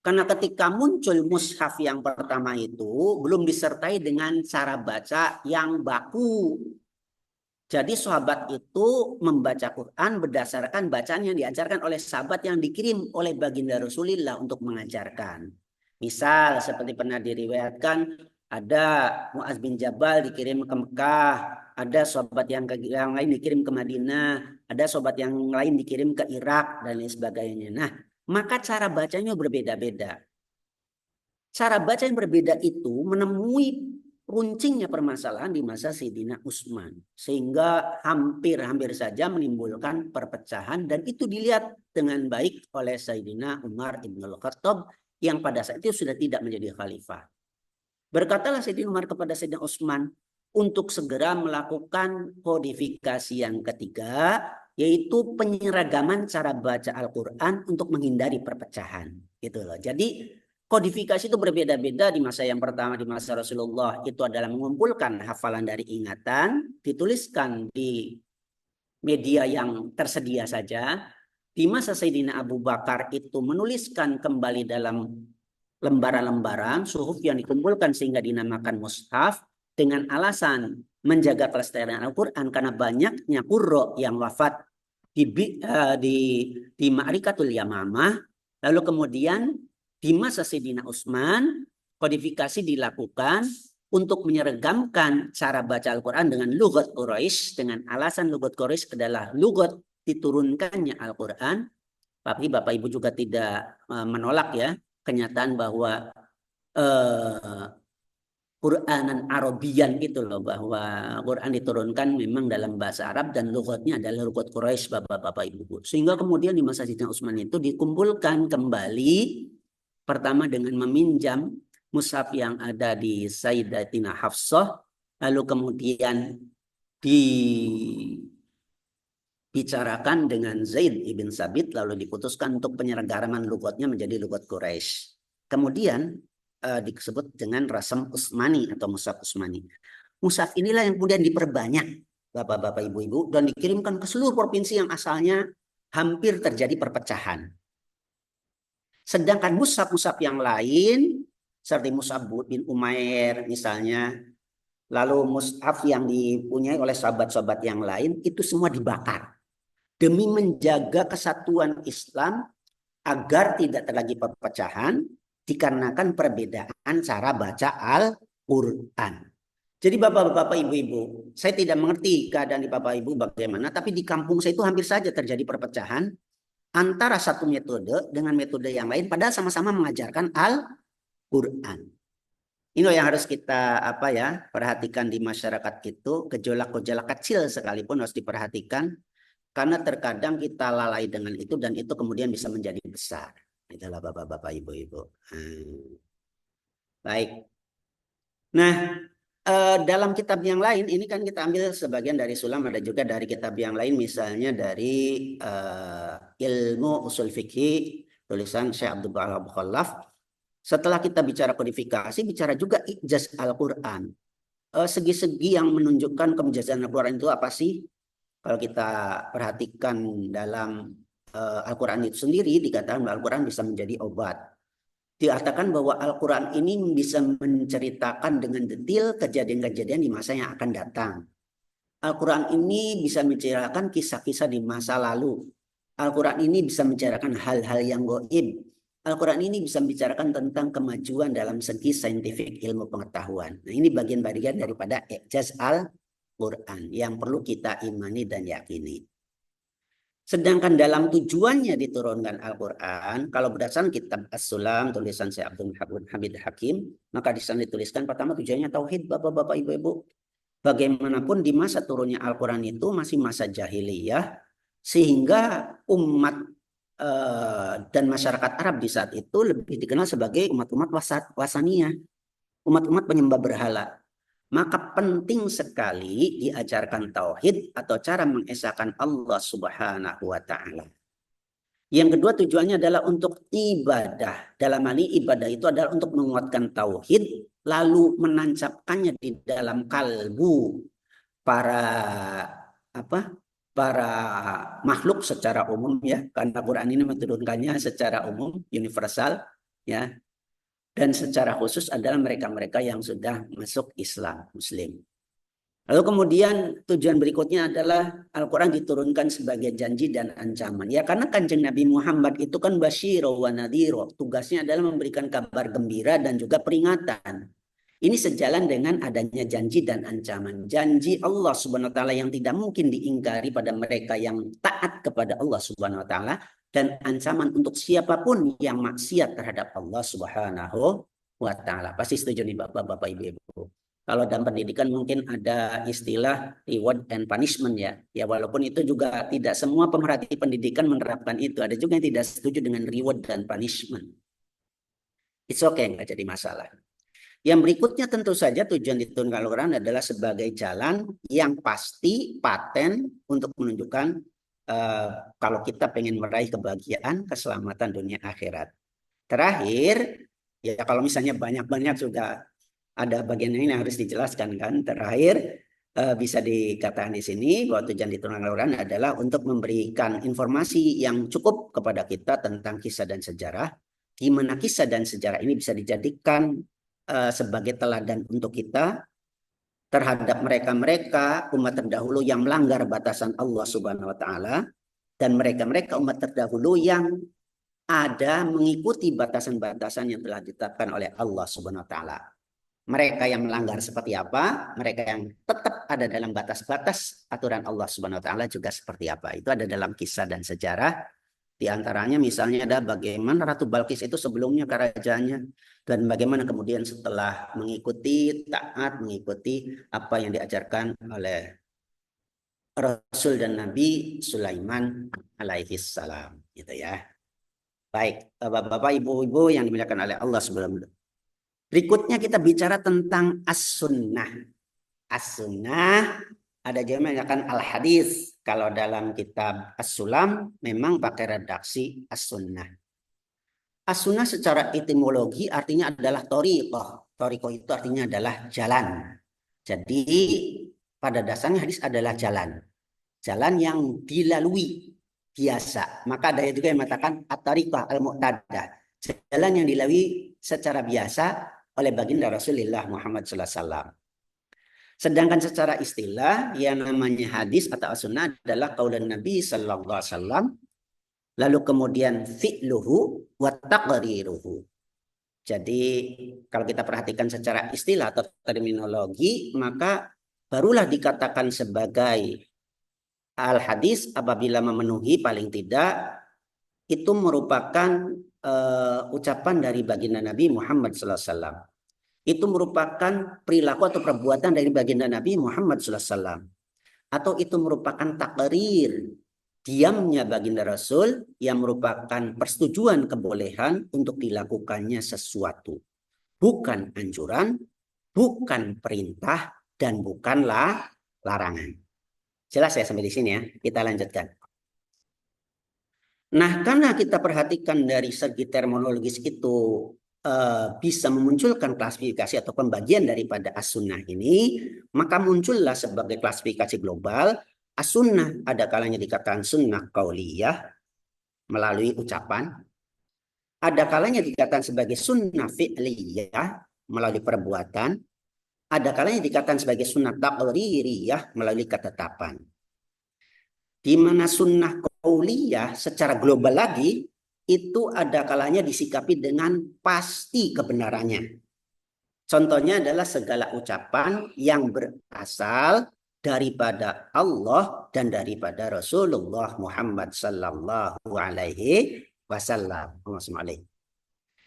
Karena ketika muncul mushaf yang pertama itu belum disertai dengan cara baca yang baku. Jadi sahabat itu membaca Quran berdasarkan bacaan yang diajarkan oleh sahabat yang dikirim oleh baginda Rasulullah untuk mengajarkan. Misal seperti pernah diriwayatkan ada Muaz bin Jabal dikirim ke Mekah, ada sahabat yang lain dikirim ke Madinah, ada sahabat yang lain dikirim ke Irak dan lain sebagainya. Nah, maka cara bacanya berbeda-beda. Cara baca yang berbeda itu menemui runcingnya permasalahan di masa Sayyidina Utsman. Sehingga hampir-hampir saja menimbulkan perpecahan. Dan itu dilihat dengan baik oleh Sayyidina Umar Ibnul Khattab yang pada saat itu sudah tidak menjadi khalifah. Berkatalah Sayyidina Umar kepada Sayyidina Utsman untuk segera melakukan kodifikasi yang ketiga, yaitu penyeragaman cara baca Al-Quran untuk menghindari perpecahan. Gitu loh. Jadi kodifikasi itu berbeda-beda. Di masa yang pertama, di masa Rasulullah, itu adalah mengumpulkan hafalan dari ingatan, dituliskan di media yang tersedia saja. Di masa Sayyidina Abu Bakar itu menuliskan kembali dalam lembaran-lembaran suhuf yang dikumpulkan sehingga dinamakan mushaf dengan alasan menjaga kelestarian Al-Quran karena banyaknya qurra yang wafat di Ma'rikatul Yamamah. Lalu kemudian di masa Sayyidina Utsman kodifikasi dilakukan untuk menyeragamkan cara baca Al-Quran dengan lugat Quraisy, dengan alasan lugat Quraisy adalah lugat diturunkannya Al-Quran. Tapi Bapak Ibu juga tidak menolak ya kenyataan bahwa Quranan Arabian gitu loh, bahwa Quran diturunkan memang dalam bahasa Arab dan lugatnya adalah lugat Quraisy, Bapak Ibu. Sehingga kemudian di masa Sayyidina Utsman itu dikumpulkan kembali pertama dengan meminjam mushaf yang ada di Sayyidatina Hafsah, lalu kemudian dibicarakan dengan Zaid ibn Sabit, lalu diputuskan untuk penyeragaman lugatnya menjadi lugat Quraisy. Kemudian disebut dengan Rasam Utsmani atau Mushaf Utsmani. Mushaf inilah yang kemudian diperbanyak Bapak-bapak Ibu-ibu dan dikirimkan ke seluruh provinsi yang asalnya hampir terjadi perpecahan. Sedangkan mushaf-mushaf yang lain seperti Mus'ab bin Umair misalnya, lalu mushaf yang dipunyai oleh sahabat-sahabat yang lain itu semua dibakar demi menjaga kesatuan Islam agar tidak terjadi perpecahan dikarenakan perbedaan cara baca Al-Quran. Jadi Bapak-bapak, Ibu-ibu, saya tidak mengerti keadaan di Bapak Ibu bagaimana, tapi di kampung saya itu hampir saja terjadi perpecahan antara satu metode dengan metode yang lain, padahal sama-sama mengajarkan Al-Quran. Ini yang harus kita perhatikan di masyarakat itu, gejolak-gejolak kecil sekalipun harus diperhatikan, karena terkadang kita lalai dengan itu dan itu kemudian bisa menjadi besar. Itulah Bapak-bapak, Ibu-ibu. Baik. Nah, dalam kitab yang lain, ini kan kita ambil sebagian dari Sulam, ada juga dari kitab yang lain, misalnya dari Ilmu Usul Fikih, tulisan Syekh Abdul Baha Al-Mukhallaf. Setelah kita bicara kodifikasi, bicara juga ijaz Al-Quran. Segi-segi yang menunjukkan kemujazan Al-Quran itu apa sih? Kalau kita perhatikan dalam Al-Quran itu sendiri, dikatakan bahwa Al-Quran bisa menjadi obat. Dikatakan bahwa Al-Quran ini bisa menceritakan dengan detail kejadian-kejadian di masa yang akan datang. Al-Quran ini bisa menceritakan kisah-kisah di masa lalu. Al-Quran ini bisa menceritakan hal-hal yang gaib. Al-Quran ini bisa membicarakan tentang kemajuan dalam segi saintifik ilmu pengetahuan. Nah, ini bagian-bagian daripada ijaz Al-Quran yang perlu kita imani dan yakini. Sedangkan dalam tujuannya diturunkan Al-Quran, kalau berdasarkan kitab As-Sulam, tulisan Syekh Abdul Hamid Hakim, maka di sana dituliskan pertama tujuannya tauhid, Bapak-bapak, Ibu-ibu. Bagaimanapun di masa turunnya Al-Quran itu masih masa jahiliyah, sehingga umat dan masyarakat Arab di saat itu lebih dikenal sebagai umat-umat wasaniyah, umat-umat penyembah berhala. Maka penting sekali diajarkan tauhid atau cara mengesahkan Allah Subhanahu wa taala. Yang kedua tujuannya adalah untuk ibadah. Dalam hal ini ibadah itu adalah untuk menguatkan tauhid lalu menancapkannya di dalam kalbu para makhluk secara umum ya, karena Quran ini menurunkannya secara umum, universal ya. Dan secara khusus adalah mereka-mereka yang sudah masuk Islam, Muslim. Lalu kemudian tujuan berikutnya adalah Al-Quran diturunkan sebagai janji dan ancaman. Ya karena Kanjeng Nabi Muhammad itu kan basyiro wa nadhiro. Tugasnya adalah memberikan kabar gembira dan juga peringatan. Ini sejalan dengan adanya janji dan ancaman. Janji Allah Subhanahu wa taala yang tidak mungkin diingkari pada mereka yang taat kepada Allah Subhanahu wa taala, dan ancaman untuk siapapun yang maksiat terhadap Allah Subhanahu wa taala. Pasti setuju nih Bapak-bapak, Ibu-ibu. Kalau dalam pendidikan mungkin ada istilah reward and punishment ya. Ya walaupun itu juga tidak semua pemerhati pendidikan menerapkan itu. Ada juga yang tidak setuju dengan reward dan punishment. It's okay, nggak jadi masalah. Yang berikutnya tentu saja tujuan diturunkan Al-Quran adalah sebagai jalan yang pasti, paten untuk menunjukkan kalau kita pengen meraih kebahagiaan, keselamatan dunia akhirat. Terakhir, ya kalau misalnya banyak-banyak sudah ada bagian ini yang harus dijelaskan kan. Terakhir, bisa dikatakan di sini bahwa tujuan diturunkan Al-Quran adalah untuk memberikan informasi yang cukup kepada kita tentang kisah dan sejarah, di mana kisah dan sejarah ini bisa dijadikan sebagai teladan untuk kita terhadap mereka-mereka umat terdahulu yang melanggar batasan Allah Subhanahu wa taala dan mereka-mereka umat terdahulu yang ada mengikuti batasan-batasan yang telah ditetapkan oleh Allah Subhanahu wa taala. Mereka yang melanggar seperti apa, mereka yang tetap ada dalam batas-batas aturan Allah Subhanahu wa taala juga seperti apa. Itu ada dalam kisah dan sejarah. Di antaranya misalnya ada bagaimana Ratu Balkis itu sebelumnya kerajaannya dan bagaimana kemudian setelah mengikuti taat, mengikuti apa yang diajarkan oleh Rasul dan Nabi Sulaiman alaihi salam, gitu ya. Baik, Bapak-bapak, Ibu-ibu yang dimuliakan oleh Allah Subhanahu wa taala. Berikutnya kita bicara tentang as-sunnah. As-sunnah ada juga mengatakan al-hadis. Kalau dalam kitab As-Sulam memang pakai redaksi as-sunnah. As-sunnah secara etimologi artinya adalah thoriqah. Thoriqah itu artinya adalah jalan. Jadi pada dasarnya hadis adalah jalan. Jalan yang dilalui biasa. Maka ada juga yang mengatakan at-tariqah al-mu'tadah. Jalan yang dilalui secara biasa oleh baginda Rasulullah Muhammad SAW. Sedangkan secara istilah yang namanya hadis atau as-sunnah adalah qaulun Nabi sallallahu alaihi wasallam, lalu kemudian fi'luhu wa taqriruhu. Jadi kalau kita perhatikan secara istilah atau terminologi, maka barulah dikatakan sebagai al-hadis apabila memenuhi paling tidak itu merupakan ucapan dari baginda Nabi Muhammad SAW. Itu merupakan perilaku atau perbuatan dari baginda Nabi Muhammad SAW. Atau itu merupakan takrir, diamnya baginda Rasul yang merupakan persetujuan kebolehan untuk dilakukannya sesuatu. Bukan anjuran, bukan perintah, dan bukanlah larangan. Jelas ya sampai di sini ya, kita lanjutkan. Nah, karena kita perhatikan dari segi terminologis itu bisa memunculkan klasifikasi atau pembagian daripada as-sunnah ini, maka muncullah sebagai klasifikasi global as-sunnah. Ada kalanya dikatakan sunnah qauliyah melalui ucapan, ada kalanya dikatakan sebagai sunnah fi'liyah melalui perbuatan, ada kalanya dikatakan sebagai sunnah taqririyah melalui ketetapan. Di mana sunnah qauliyah secara global lagi itu ada kalanya disikapi dengan pasti kebenarannya. Contohnya adalah segala ucapan yang berasal daripada Allah dan daripada Rasulullah Muhammad sallallahu alaihi wasallam.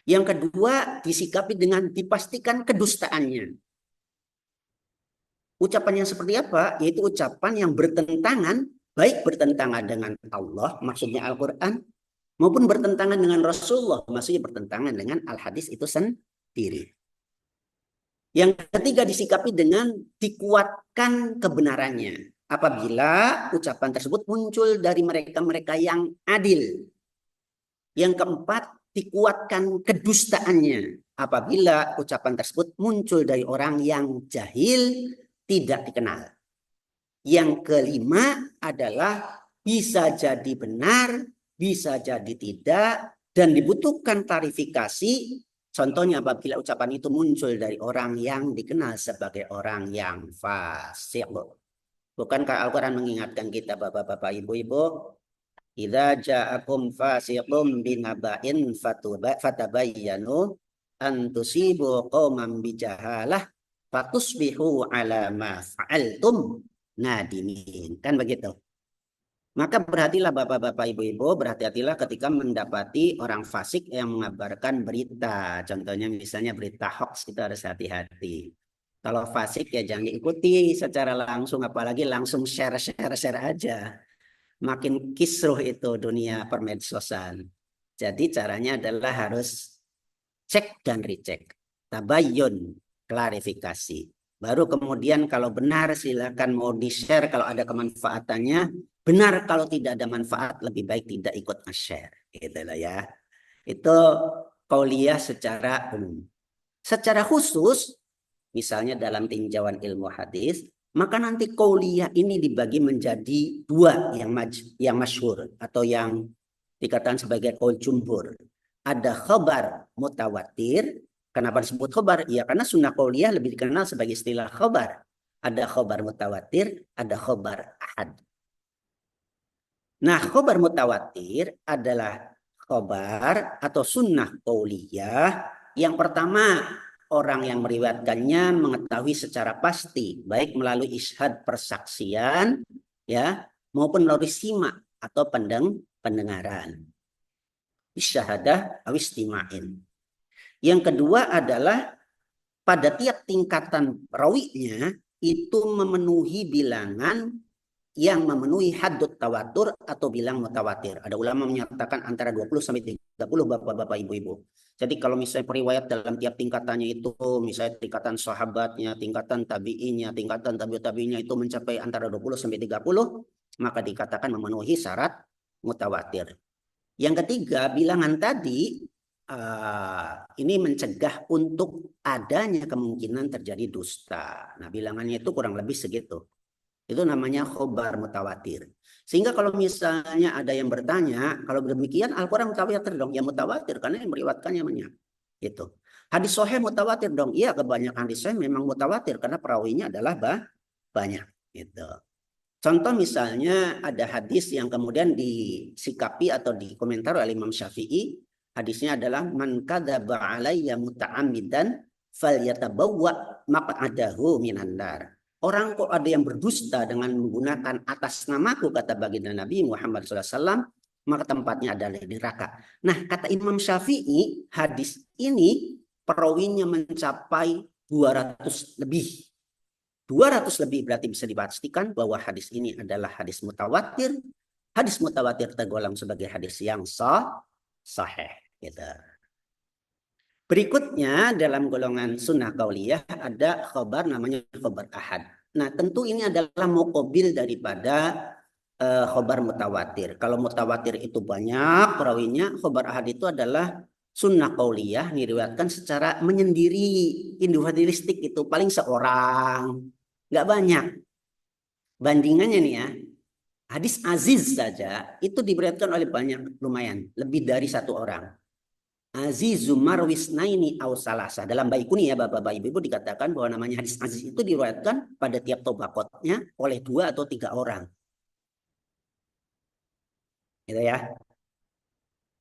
Yang kedua disikapi dengan dipastikan kedustaannya. Ucapan yang seperti apa? Yaitu ucapan yang bertentangan, baik bertentangan dengan Allah, maksudnya Al-Quran, maupun bertentangan dengan Rasulullah, maksudnya bertentangan dengan al-hadis itu sendiri. Yang ketiga disikapi dengan dikuatkan kebenarannya. Apabila ucapan tersebut muncul dari mereka-mereka yang adil. Yang keempat dikuatkan kedustaannya. Apabila ucapan tersebut muncul dari orang yang jahil, tidak dikenal. Yang kelima adalah bisa jadi benar, bisa jadi tidak, dan dibutuhkan klarifikasi. Contohnya apabila ucapan itu muncul dari orang yang dikenal sebagai orang yang fasik. Bukankah Al-Quran mengingatkan kita bapak-bapak, ibu-ibu? Idza ja'akum fasiqun binaba'in fatabayyanu an tusibu qauman bijahalah fatusbihu ala ma fa'altum nadimin. Kan begitu. Maka berhatilah bapak-bapak, ibu-ibu, berhati-hatilah ketika mendapati orang fasik yang mengabarkan berita. Contohnya misalnya berita hoax, kita harus hati-hati. Kalau fasik ya jangan diikuti secara langsung, apalagi langsung share aja. Makin kisruh itu dunia permedsosan. Jadi caranya adalah harus cek dan recheck. Tabayyun, klarifikasi. Baru kemudian kalau benar silakan mau di-share kalau ada kemanfaatannya. Benar kalau tidak ada manfaat lebih baik tidak ikut nge-share. Gitu lah ya. Itu qauliyah secara umum. Secara khusus, misalnya dalam tinjauan ilmu hadis, maka nanti qauliyah ini dibagi menjadi dua yang masyhur atau yang dikatakan sebagai qaul jumhur. ada khabar mutawatir. Kenapa disebut khabar? Ya karena sunnah qauliyah lebih dikenal sebagai istilah khabar. Ada khabar mutawatir, ada khabar ahad. Nah, khabar mutawatir adalah khabar atau sunnah qauliyah yang pertama orang yang meriwayatkannya mengetahui secara pasti baik melalui isyhad persaksian ya maupun melalui simak atau pendengaran. Isyahadah awistima'in. Yang kedua adalah pada tiap tingkatan rawinya itu memenuhi bilangan yang memenuhi haddut tawatur atau bilang mutawatir. Ada ulama menyatakan antara 20 sampai 30 Bapak-bapak Ibu-ibu. Jadi kalau misalnya periwayat dalam tiap tingkatannya itu misalnya tingkatan sahabatnya, tingkatan tabi'inya, tingkatan tabi'inya itu mencapai antara 20 sampai 30 maka dikatakan memenuhi syarat mutawatir. Yang ketiga, bilangan tadi ini mencegah untuk adanya kemungkinan terjadi dusta. Nah, bilangannya itu kurang lebih segitu. Itu namanya khobar mutawatir. Sehingga kalau misalnya ada yang bertanya, kalau demikian Al-Quran mutawatir dong? Ya mutawatir, karena yang meriwayatkannya banyak. Gitu. Hadis sahih mutawatir dong? Iya, kebanyakan hadis sahih memang mutawatir, karena perawinya adalah banyak. Gitu. Contoh misalnya ada hadis yang kemudian disikapi atau dikomentar oleh Imam Syafi'i. Hadisnya adalah man kadzaba alayya muta'ammidan falyatabawwa maq'adahu minan nar. Orang kok ada yang berdusta dengan menggunakan atas namaku kata baginda Nabi Muhammad SAW maka tempatnya adalah di neraka. Nah kata Imam Syafi'i hadis ini perawinya mencapai 200 lebih. 200 lebih berarti bisa dipastikan bahwa hadis ini adalah hadis mutawatir. Hadis mutawatir tergolong sebagai hadis yang sahih. Gitu. Berikutnya dalam golongan sunnah qauliyah ada khabar namanya khabar ahad. Nah tentu ini adalah muqabil daripada khabar mutawatir. Kalau mutawatir itu banyak perawinya, khabar ahad itu adalah sunnah qauliyah diriwayatkan secara menyendiri, individualistik itu paling seorang. Nggak banyak. Bandingannya nih ya, hadis aziz saja itu diberikan oleh banyak, lumayan, lebih dari satu orang. Azizum marwisnaini aw salasa. Dalam Baikuni ya Bapak-bapak Ibu dikatakan bahwa namanya hadis aziz itu diriwayatkan pada tiap tobakotnya oleh 2 atau 3 orang. Gitu ya.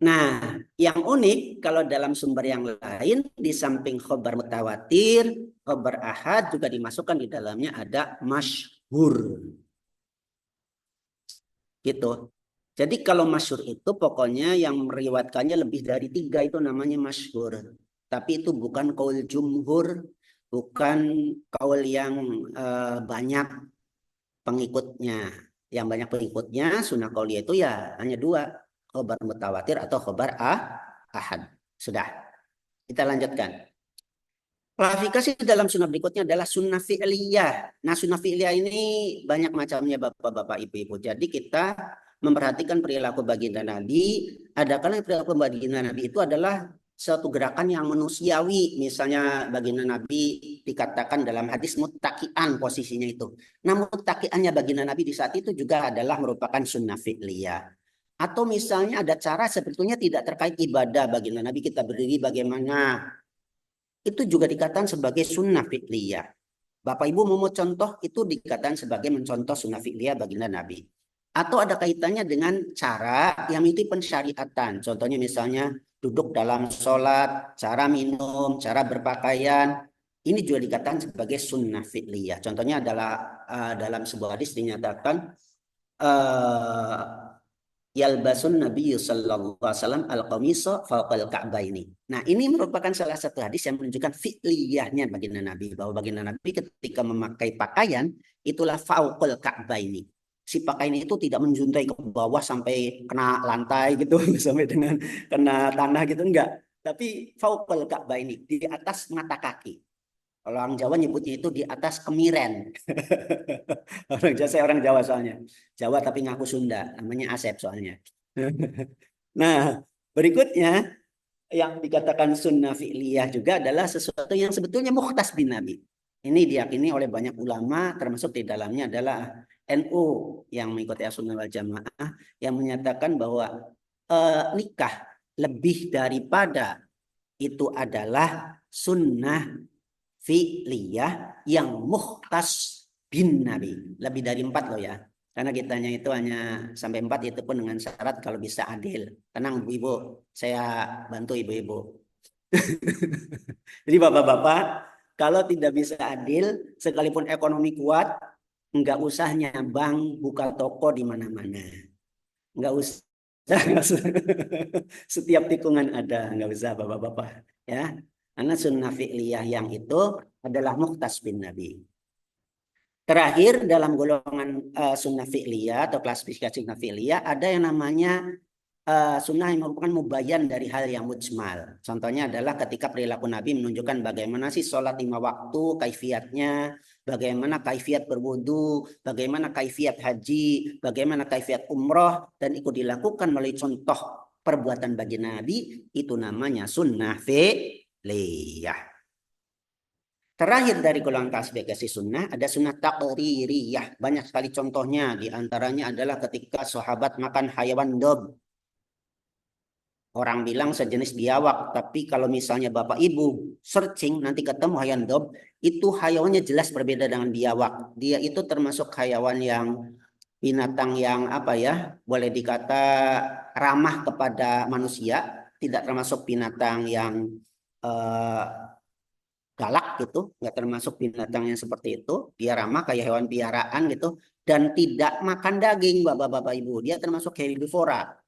Nah, yang unik kalau dalam sumber yang lain di samping khobar mutawatir, khobar ahad juga dimasukkan di dalamnya ada masyhur. Gitu. Jadi kalau masyhur itu pokoknya yang meriwayatkannya lebih dari 3 itu namanya masyhur. Tapi itu bukan qaul jumhur, bukan qaul yang banyak pengikutnya. Yang banyak pengikutnya sunnah qauliyah itu ya hanya 2. Khobar mutawatir atau khobar ahad. Sudah. Kita lanjutkan. Klasifikasi dalam sunnah berikutnya adalah sunnah fi'liyah. Nah, sunnah fi'liyah ini banyak macamnya Bapak-bapak Ibu-ibu. Jadi kita memperhatikan perilaku baginda Nabi. Ada kala perilaku baginda Nabi itu adalah suatu gerakan yang manusiawi. Misalnya baginda Nabi dikatakan dalam hadis muttaqian posisinya itu. Nah, muttaqiannya baginda Nabi di saat itu juga adalah merupakan sunnah fi'liyah. Atau misalnya ada cara sebetulnya tidak terkait ibadah baginda Nabi, kita berdiri bagaimana. Itu juga dikatakan sebagai sunnah fi'liyah. Bapak Ibu mau contoh itu dikatakan sebagai mencontoh sunnah fi'liyah baginda Nabi. Atau ada kaitannya dengan cara yang itu pensyariatan. Contohnya misalnya duduk dalam sholat, cara minum, cara berpakaian. Ini juga dikatakan sebagai sunnah fi'liyah. Contohnya adalah dalam sebuah hadis dinyatakan yalbasun Nabi sallallahu alaihi wasallam al-qamisa fawqal ka'baini. Nah, ini merupakan salah satu hadis yang menunjukkan fi'liyahnya baginda Nabi, bahwa baginda Nabi ketika memakai pakaian itulah fawqal ka'baini. Si pakaian itu tidak menjuntai ke bawah sampai kena lantai gitu, sampai dengan kena tanah gitu enggak. Tapi fawqal ka'baini, di atas mata kaki. Kalau orang Jawa nyebutnya itu di atas kemiren. Saya orang Jawa soalnya. Jawa tapi ngaku Sunda. Namanya Asep soalnya. Nah, berikutnya yang dikatakan sunnah fi'liyah juga adalah sesuatu yang sebetulnya mukhtas bin Nabi. Ini diyakini oleh banyak ulama, termasuk di dalamnya adalah NU yang mengikuti sunnah wal jamaah yang menyatakan bahwa nikah lebih daripada itu adalah sunnah fi'liyah yang mukhtas bin Nabi. Lebih dari 4 loh ya. Karena kitanya itu hanya sampai 4, itu pun dengan syarat kalau bisa adil. Tenang ibu-ibu, saya bantu ibu-ibu. Jadi bapak-bapak, kalau tidak bisa adil, sekalipun ekonomi kuat, nggak usah nyabang buka toko di mana-mana. Nggak usah. Setiap tikungan ada, nggak usah bapak-bapak. Ya, karena sunnah fi'liyah yang itu adalah mukhtas bin Nabi. Terakhir dalam golongan sunnah fi'liyah atau klasifikasi sunnah fi'liyah ada yang namanya sunnah yang merupakan mubayyan dari hal yang mujmal. Contohnya adalah ketika perilaku Nabi menunjukkan bagaimana sih sholat 5 waktu, kaifiatnya, bagaimana kaifiat berwudu, bagaimana kaifiat haji, bagaimana kaifiat umroh, dan ikut dilakukan melalui contoh perbuatan bagi Nabi, itu namanya sunnah fi'liyah. Terakhir dari golongan klasifikasi sunnah ada sunnah taqririyah. Banyak sekali contohnya. Di antaranya adalah ketika sahabat makan hayawan dob. Orang bilang sejenis biawak. Tapi kalau misalnya bapak ibu searching nanti ketemu hayawan dob. Itu hayawannya jelas berbeda dengan biawak. Dia itu termasuk hayawan yang binatang yang apa ya. Boleh dikata ramah kepada manusia. Tidak termasuk binatang yang galak gitu, nggak termasuk binatang yang seperti itu. Dia ramah kayak hewan piaraan gitu, dan tidak makan daging bapak-bapak ibu. Dia termasuk herbivora,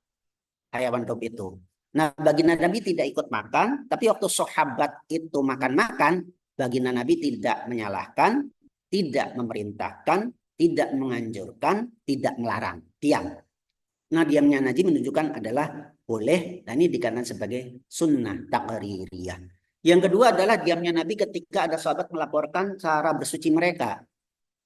hayawan dob itu. Nah, baginda Nabi tidak ikut makan, tapi waktu sahabat itu makan-makan, baginda Nabi tidak menyalahkan, tidak memerintahkan, tidak menganjurkan, tidak melarang, diam. Nah, diamnya Nabi menunjukkan adalah boleh, dan ini dikatakan sebagai sunnah taqririyah. Yang kedua adalah diamnya Nabi ketika ada sahabat melaporkan cara bersuci mereka.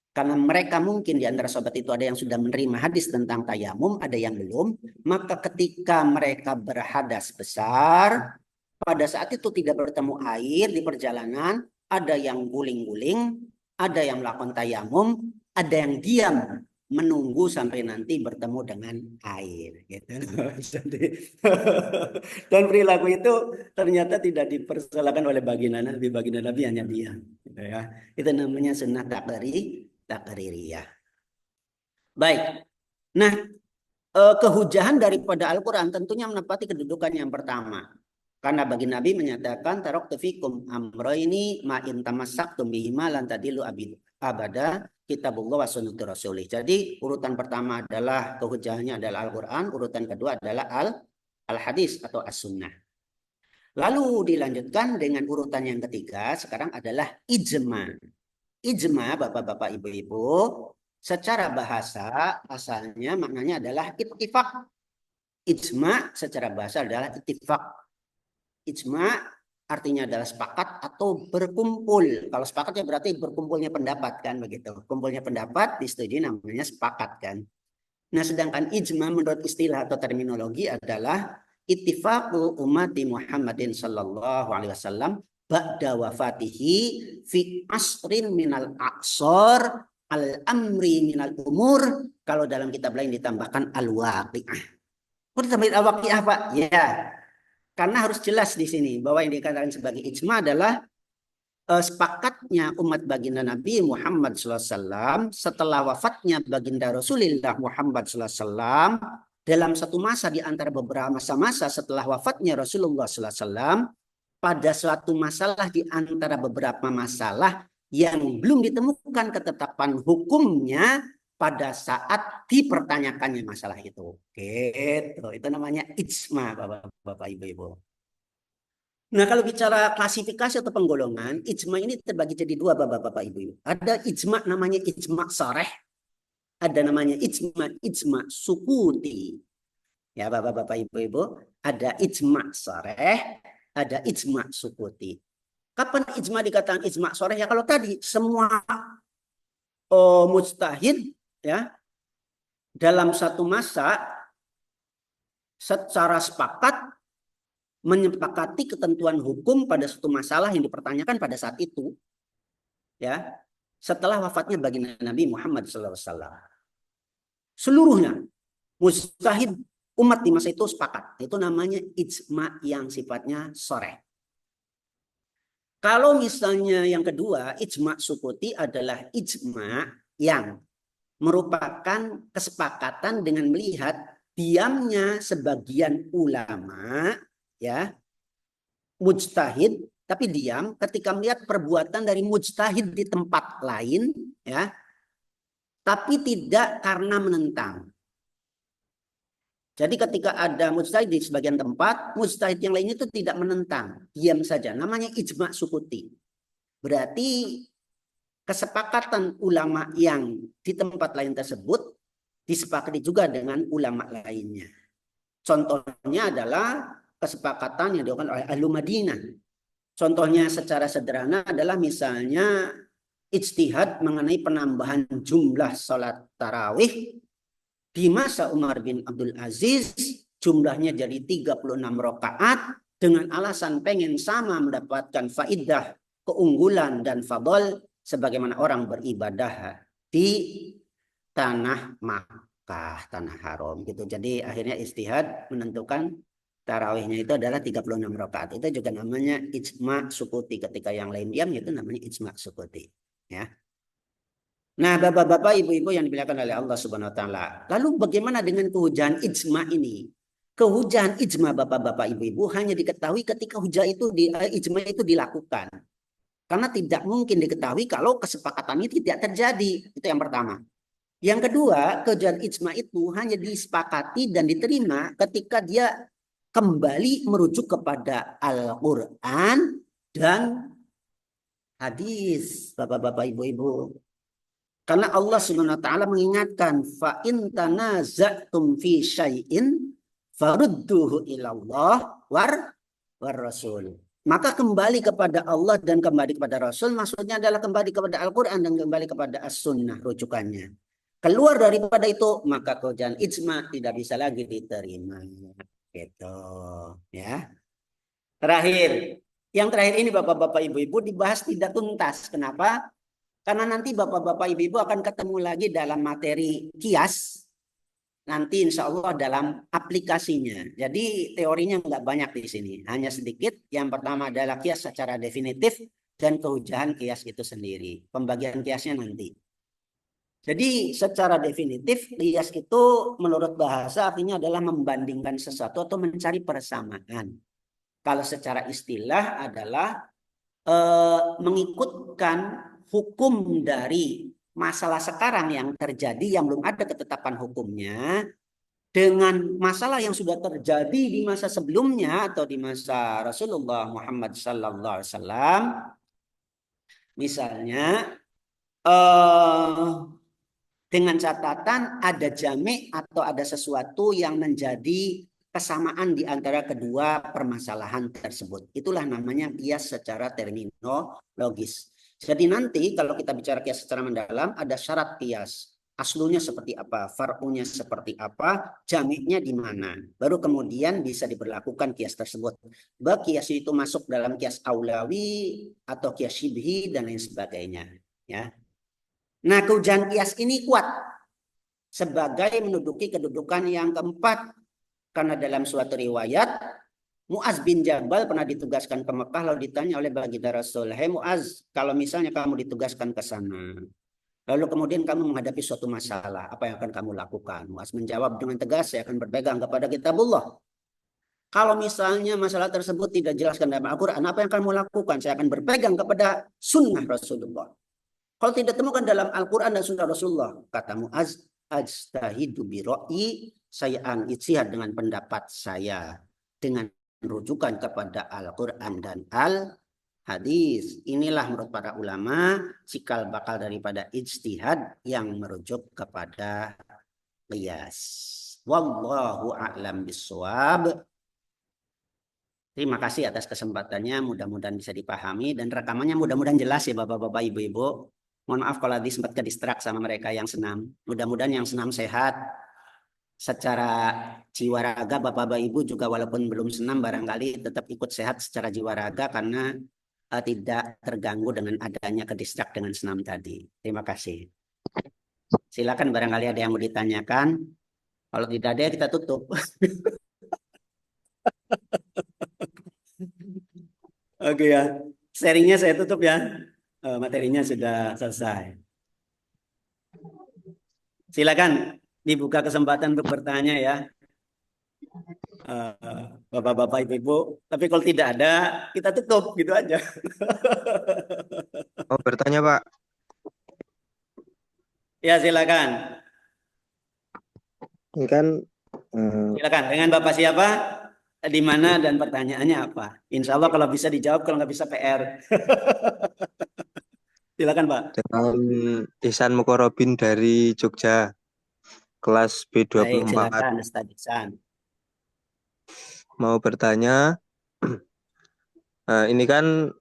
Karena mereka mungkin di antara sahabat itu ada yang sudah menerima hadis tentang tayamum, ada yang belum. Maka ketika mereka berhadas besar, pada saat itu tidak bertemu air di perjalanan, ada yang guling-guling, ada yang melakukan tayamum, ada yang diam menunggu sampai nanti bertemu dengan air. Gitu. Dan perilaku itu ternyata tidak dipersalahkan oleh baginda Nabi. Baginda Nabi hanya diam. Gitu ya. Itu namanya sunnah taqririyah. Baik. Nah, kehujahan daripada Al-Quran tentunya menempati kedudukan yang pertama. Karena bagi Nabi menyatakan taraktu fikum amrayni ma in tamassaktum bihima lan tadillu abada kitabullah wa sunnatur rasulih. Jadi urutan pertama adalah kehujahannya adalah Al-Quran, urutan kedua adalah al-hadis atau as-sunnah. Lalu dilanjutkan dengan urutan yang ketiga, sekarang adalah ijma. Ijma, bapak-bapak, ibu-ibu, secara bahasa asalnya maknanya adalah ittifaq. Ijma secara bahasa adalah ittifaq. Ijma artinya adalah sepakat atau berkumpul. Kalau sepakat ya berarti berkumpulnya pendapat kan begitu. Kumpulnya pendapat disetujui namanya sepakat kan. Nah, sedangkan ijma menurut istilah atau terminologi adalah ittifaqu ummati Muhammadin sallallahu alaihi wasallam ba'da wafatihi fi asrin minal aqsar al-amri minal umur. Kalau dalam kitab lain ditambahkan al-waqi'ah. Kok ditambahin al-waqi'ah, Pak? Ya. Karena harus jelas di sini bahwa yang dikatakan sebagai ijma adalah sepakatnya umat baginda Nabi Muhammad SAW setelah wafatnya baginda Rasulullah Muhammad SAW dalam satu masa di antara beberapa masa-masa setelah wafatnya Rasulullah SAW, pada suatu masalah di antara beberapa masalah yang belum ditemukan ketetapan hukumnya pada saat dipertanyakannya masalah itu. Gitu. Itu namanya ijma, Bapak Ibu. Nah, kalau bicara klasifikasi atau penggolongan, ijma ini terbagi jadi dua, Bapak Ibu. Ada ijma namanya ijma sareh, ada namanya ijma sukuti. Ya, Bapak Ibu, ada ijma sareh, ada ijma sukuti. Kapan ijma dikatakan ijma sareh? Ya kalau tadi semua mujtahid ya dalam satu masa secara sepakat menyepakati ketentuan hukum pada suatu masalah yang dipertanyakan pada saat itu, ya, setelah wafatnya baginda Nabi Muhammad SAW. Seluruhnya mujtahid Umat di masa itu sepakat. Itu namanya ijma yang sifatnya sharih. Kalau misalnya yang kedua, ijma sukuti adalah ijma yang merupakan kesepakatan dengan melihat diamnya sebagian ulama, ya, mujtahid, tapi diam ketika melihat perbuatan dari mujtahid di tempat lain, ya, tapi tidak karena menentang. Jadi ketika ada mujtahid di sebagian tempat, mujtahid yang lainnya itu tidak menentang, diam saja. Namanya ijma sukuti. Berarti kesepakatan ulama yang di tempat lain tersebut disepakati juga dengan ulama lainnya. Contohnya adalah kesepakatan yang dilakukan oleh Ahlu Madinah. Contohnya secara sederhana adalah misalnya ijtihad mengenai penambahan jumlah sholat tarawih di masa Umar bin Abdul Aziz, jumlahnya jadi 36 rakaat dengan alasan pengen sama mendapatkan faidah, keunggulan dan fadl sebagaimana orang beribadah di tanah Makkah, tanah haram gitu. Jadi akhirnya ijtihad menentukan tarawihnya itu adalah 36 rakaat. Itu juga namanya ijma sukuti. Ketika yang lain diam itu namanya ijma sukuti, ya. Nah, bapak-bapak, ibu-ibu yang dimuliakan oleh Allah Subhanahu wa taala. Lalu bagaimana dengan kehujahan ijma ini? Kehujahan ijma bapak-bapak, ibu-ibu hanya diketahui ketika hujah itu ijma itu dilakukan. Karena tidak mungkin diketahui kalau kesepakatan ini tidak terjadi. Itu yang pertama. Yang kedua, kehujahan ijma itu hanya disepakati dan diterima ketika dia kembali merujuk kepada Al-Quran dan hadis, bapak-bapak, ibu-ibu. Karena Allah Subhanahu wa taala mengingatkan, fa in tanaza'tum fi syai'in farudduhu ilallah war rasul. Maka kembali kepada Allah dan kembali kepada Rasul, maksudnya adalah kembali kepada Al-Quran dan kembali kepada As-Sunnah rujukannya. Keluar daripada itu, maka kehujahan ijma tidak bisa lagi diterima. Gitu, ya. Terakhir, yang terakhir ini bapak-bapak ibu-ibu dibahas tidak tuntas. Kenapa? Karena nanti bapak-bapak ibu-ibu akan ketemu lagi dalam materi kias. Nanti insya Allah dalam aplikasinya. Jadi teorinya nggak banyak di sini. Hanya sedikit. Yang pertama adalah kias secara definitif dan kehujahan kias itu sendiri. Pembagian kiasnya nanti. Jadi secara definitif kias itu menurut bahasa artinya adalah membandingkan sesuatu atau mencari persamaan. Kalau secara istilah adalah mengikutkan hukum dari masalah sekarang yang terjadi yang belum ada ketetapan hukumnya dengan masalah yang sudah terjadi di masa sebelumnya atau di masa Rasulullah Muhammad sallallahu alaihi wasallam. Misalnya dengan catatan ada jamek atau ada sesuatu yang menjadi kesamaan di antara kedua permasalahan tersebut. Itulah namanya kias secara terminologis. Jadi nanti kalau kita bicara kias secara mendalam, ada syarat kias. Aslunya seperti apa, far'unya seperti apa, jamiknya di mana. Baru kemudian bisa diberlakukan kias tersebut. Baik kias itu masuk dalam kias aulawi atau kias syibhi dan lain sebagainya. Ya. Nah, kehujahan kias ini kuat sebagai menduduki kedudukan yang keempat. Karena dalam suatu riwayat, Mu'az bin Jabal pernah ditugaskan ke Mekah lalu ditanya oleh baginda Rasul, "Hei Mu'az, kalau misalnya kamu ditugaskan ke sana, lalu kemudian kamu menghadapi suatu masalah, apa yang akan kamu lakukan?" Mu'az menjawab dengan tegas, "Saya akan berpegang kepada kitabullah. Kalau misalnya masalah tersebut tidak jelaskan dalam Al-Quran, apa yang kamu lakukan? Saya akan berpegang kepada sunnah Rasulullah. Kalau tidak temukan dalam Al-Quran dan sunnah Rasulullah," kata Mu'az, "ajtahidu bi ra'yi, saya ijtihad dengan pendapat saya dengan rujukan kepada Al-Quran dan Al-Hadis." Inilah menurut para ulama cikal bakal daripada ijtihad yang merujuk kepada qiyas. Wallahu a'lam bishawab. Terima kasih atas kesempatannya, mudah-mudahan bisa dipahami dan rekamannya mudah-mudahan jelas ya bapak-bapak ibu-ibu. Mohon maaf kalau tadi sempat kedistrak sama mereka yang senam. Mudah-mudahan yang senam sehat. Secara jiwa raga bapak-bapak ibu juga walaupun belum senam barangkali tetap ikut sehat secara jiwa raga karena tidak terganggu dengan adanya kedistrak dengan senam tadi. Terima kasih. Silakan barangkali ada yang mau ditanyakan. Kalau tidak ada ya kita tutup. Oke ya. Sharingnya saya tutup ya. Materinya sudah selesai. Silakan dibuka kesempatan untuk bertanya ya. Bapak-bapak, ibu-ibu. Tapi kalau tidak ada, kita tutup gitu aja. Mau bertanya, Pak. Ya, silakan. Ini kan Silakan. Dengan Bapak siapa? Di mana dan pertanyaannya apa? Insya Allah kalau bisa dijawab, kalau nggak bisa PR. Silakan, Pak. dengan Ihsan Mukorobin dari Jogja, kelas Baik, B24. silakan Ustaz Ihsan. Mau bertanya, ini kan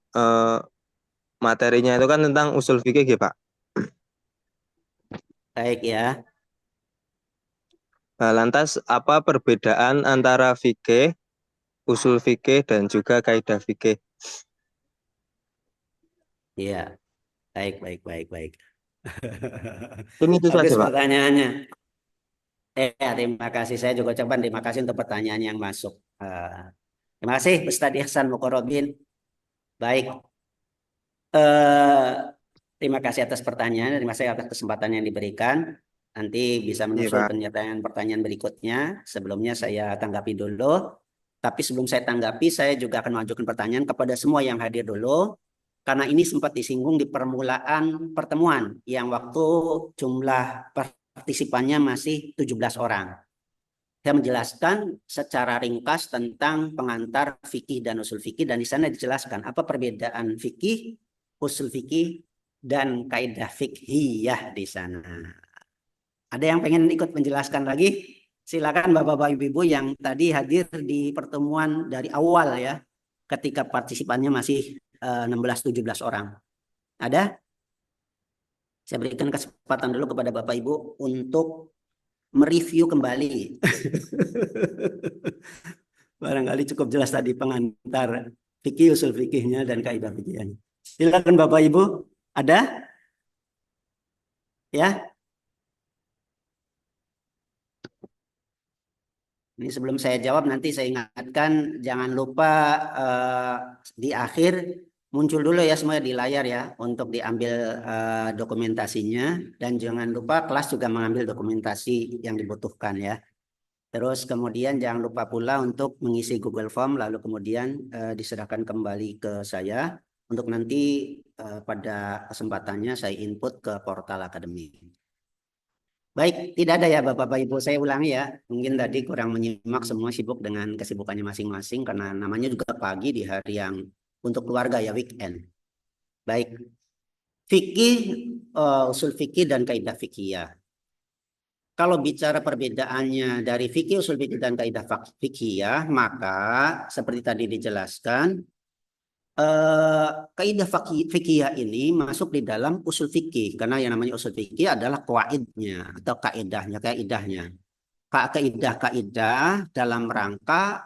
materinya itu kan tentang usul fikih ya, Pak. Baik ya. Lantas apa perbedaan antara fikih, usul fikih dan juga kaidah fikih? Iya. Baik, baik, baik, baik. Ini itu Bagus saja, Pak. pertanyaannya. Terima kasih. Saya juga ucapkan terima kasih untuk pertanyaan yang masuk. Terima kasih Ustadz Ihsan Mukorobin. Baik. Terima kasih atas pertanyaan. Terima kasih atas kesempatan yang diberikan. Nanti bisa Iya, menyusul Pak. pertanyaan-pertanyaan berikutnya. Sebelumnya saya tanggapi dulu. Tapi sebelum saya tanggapi, saya juga akan mengajukan pertanyaan kepada semua yang hadir dulu. Karena ini sempat disinggung di permulaan pertemuan yang waktu jumlah partisipannya masih 17 orang. Saya menjelaskan secara ringkas tentang pengantar fikih dan usul fikih, dan di sana dijelaskan apa perbedaan fikih, usul fikih, dan kaidah fikhiyah di sana. Ada yang pengen ikut menjelaskan lagi? Silakan Bapak-bapak Ibu-ibu yang tadi hadir di pertemuan dari awal ya, ketika partisipannya masih 16-17 orang. Ada? Saya berikan kesempatan dulu kepada Bapak Ibu untuk mereview kembali. Barangkali cukup jelas tadi pengantar fikih, usul fikihnya, dan kaidah fikihnya. Silakan Bapak Ibu. Ada? Ya? Ini sebelum saya jawab, nanti saya ingatkan, jangan lupa di akhir muncul dulu ya semuanya di layar ya, untuk diambil dokumentasinya. Dan jangan lupa kelas juga mengambil dokumentasi yang dibutuhkan ya. Terus kemudian jangan lupa pula untuk mengisi Google Form, lalu kemudian diserahkan kembali ke saya untuk nanti pada kesempatannya saya input ke portal akademik. Baik, tidak ada ya Bapak Ibu, saya ulangi ya. Mungkin tadi kurang menyimak, semua sibuk dengan kesibukannya masing-masing karena namanya juga pagi di hari yang untuk keluarga ya, weekend. Baik, fikih, usul fikih dan kaidah fikih. Kalau bicara perbedaannya dari fikih, usul fikih, dan kaidah fikih, maka seperti tadi dijelaskan, kaidah fikih ini masuk di dalam usul fikih, karena yang namanya usul fikih adalah qawaidnya atau kaidahnya. Kaidah dalam rangka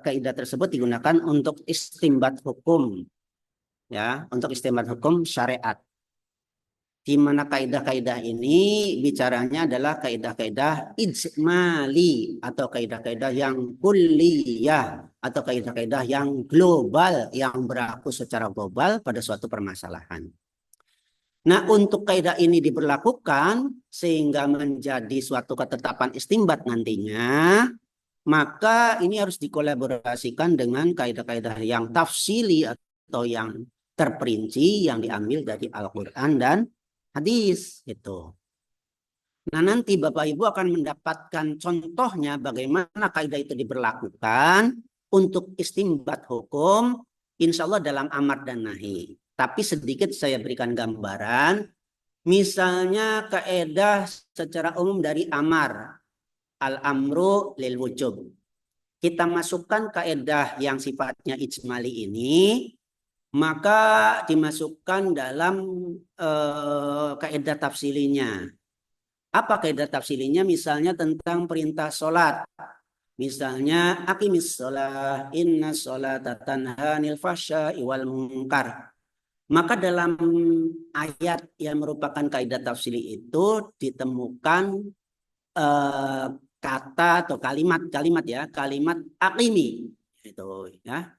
kaidah tersebut digunakan untuk istimbat hukum, ya, untuk istimbat hukum syariat. Di mana kaidah-kaidah ini bicaranya adalah kaidah-kaidah ijmali atau kaidah-kaidah yang kulliyah atau kaidah-kaidah yang global, yang berlaku secara global pada suatu permasalahan. Nah, untuk kaidah ini diberlakukan sehingga menjadi suatu ketetapan istimbat nantinya, maka ini harus dikolaborasikan dengan kaidah-kaidah yang tafsili atau yang terperinci yang diambil dari Al-Quran dan hadis itu. Nah, nanti Bapak Ibu akan mendapatkan contohnya bagaimana kaidah itu diberlakukan untuk istimbat hukum, insya Allah dalam amar dan nahi. Tapi sedikit saya berikan gambaran, misalnya kaidah secara umum dari amar, al-amru lil wujub. Kita masukkan kaidah yang sifatnya ijmali ini, maka dimasukkan dalam kaidah tafsilinya. Apa kaidah tafsilinya? Misalnya tentang perintah sholat. Misalnya aqimis sholat, inna sholata tanha 'anil fahsya'i wal munkar. Maka dalam ayat yang merupakan kaidah tafsili itu ditemukan eh, kata atau kalimat ya, kalimat aqimi itu ya.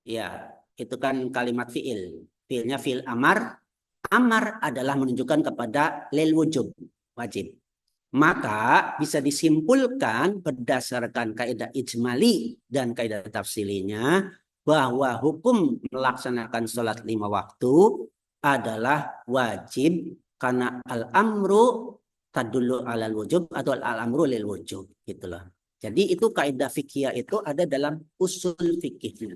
Ya, itu kan kalimat fiil. Fiilnya fiil amar. Amar adalah menunjukkan kepada lil wujub, wajib. Maka bisa disimpulkan berdasarkan kaidah ijmali dan kaidah tafsilinya bahwa hukum melaksanakan sholat 5 waktu adalah wajib karena al-amru tadullu alal wujub atau al-amru lil wujub gitulah. Jadi itu kaidah fikih itu ada dalam usul fikihnya.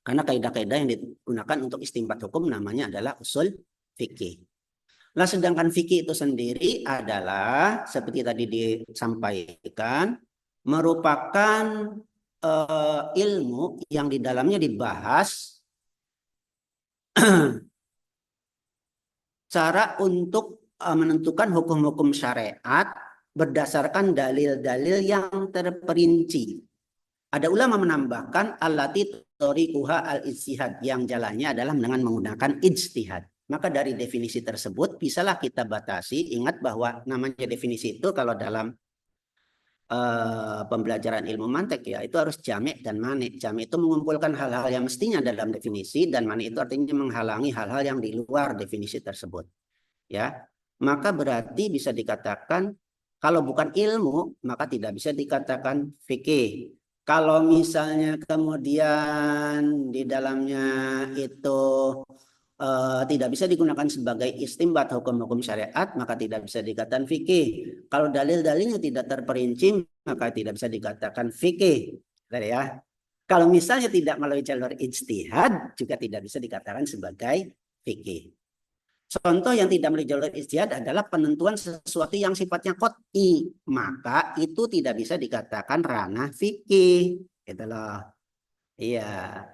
Karena kaidah-kaidah yang digunakan untuk istinbat hukum namanya adalah usul fikih. Nah, sedangkan fikih itu sendiri adalah seperti tadi disampaikan merupakan ilmu yang di dalamnya dibahas cara untuk menentukan hukum-hukum syariat berdasarkan dalil-dalil yang terperinci. Ada ulama menambahkan allati thoriquha al-ijtihad, yang jalannya adalah dengan menggunakan ijtihad. Maka dari definisi tersebut bisalah kita batasi. Ingat bahwa namanya definisi itu kalau dalam pembelajaran ilmu mantek ya itu harus jami' dan mani'. Jami' itu mengumpulkan hal-hal yang mestinya dalam definisi, dan mani' itu artinya menghalangi hal-hal yang di luar definisi tersebut. Ya, maka berarti bisa dikatakan kalau bukan ilmu maka tidak bisa dikatakan fikih. Kalau misalnya kemudian di dalamnya itu tidak bisa digunakan sebagai istimbat hukum-hukum syariat, maka tidak bisa dikatakan fikih. Kalau dalil-dalilnya tidak terperinci, maka tidak bisa dikatakan fikih. Ya. Kalau misalnya tidak melalui jalur ijtihad, juga tidak bisa dikatakan sebagai fikih. Contoh yang tidak melalui jalur ijtihad adalah penentuan sesuatu yang sifatnya qot'i, maka itu tidak bisa dikatakan ranah fikih. Gitu loh. Iya.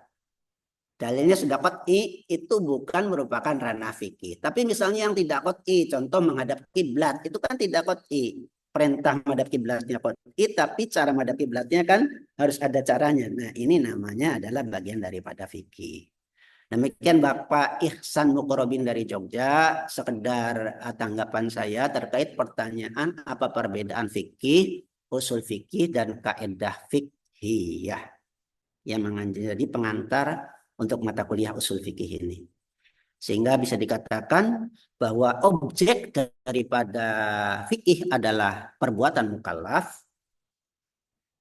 Dalilnya sudah qot'i, itu bukan merupakan ranah fikih. Tapi misalnya yang tidak qot'i, contoh menghadap kiblat, itu kan tidak qot'i. Perintah menghadap kiblatnya qot'i, tapi cara menghadap kiblatnya kan harus ada caranya. Nah, ini namanya adalah bagian daripada fikih. Demikian Bapak Ihsan Muqarrabin dari Jogja, sekedar tanggapan saya terkait pertanyaan apa perbedaan fikih, usul fikih, dan kaidah fikhiyah yang menjadi pengantar untuk mata kuliah usul fikih ini. Sehingga bisa dikatakan bahwa objek daripada fikih adalah perbuatan mukallaf,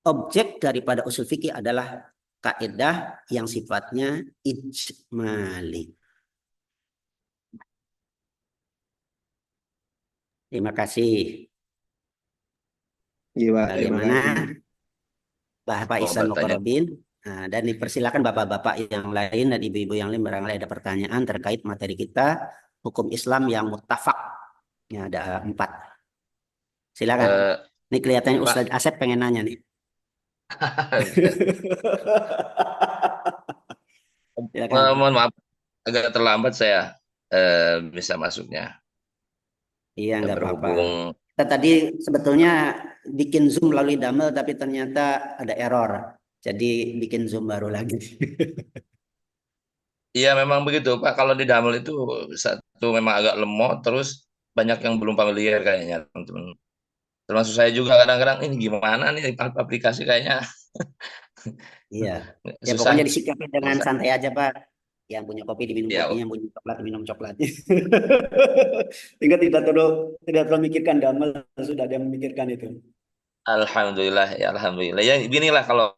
objek daripada usul fikih adalah kaidah yang sifatnya ijmali. Terima kasih. Iya, Pak. Terima Bagaimana kasih. Bapak Oh, Ihsan bertanya. Muqarrabin? Nah, dan dipersilakan bapak-bapak yang lain dan ibu-ibu yang lain barangkali ada pertanyaan terkait materi kita hukum Islam yang muttafaq. Ya, ada 4. Silakan. Eh, Ini kelihatannya Pak. Ustadz Asep pengen nanya nih. Silakan. Mohon maaf, agak terlambat saya bisa masuknya. Iya, nggak apa-apa. Berhubung, Kita tadi sebetulnya bikin Zoom melalui Damel, tapi ternyata ada error. Jadi bikin Zoom baru lagi. iya memang begitu Pak. Kalau di Damel itu satu memang agak lemot, terus banyak yang belum familiar kayaknya teman-teman. Termasuk saya juga kadang-kadang ini gimana nih aplikasi kayaknya Iya. Ya susah. pokoknya disikapi dengan susah. santai aja, Pak. Yang punya kopi diminum Ya, kopinya, yang punya coklat diminum coklatnya. Sehingga tidak terlalu memikirkan Damel, sudah ada yang memikirkan itu. alhamdulillah ya alhamdulillah. Ya inilah kalau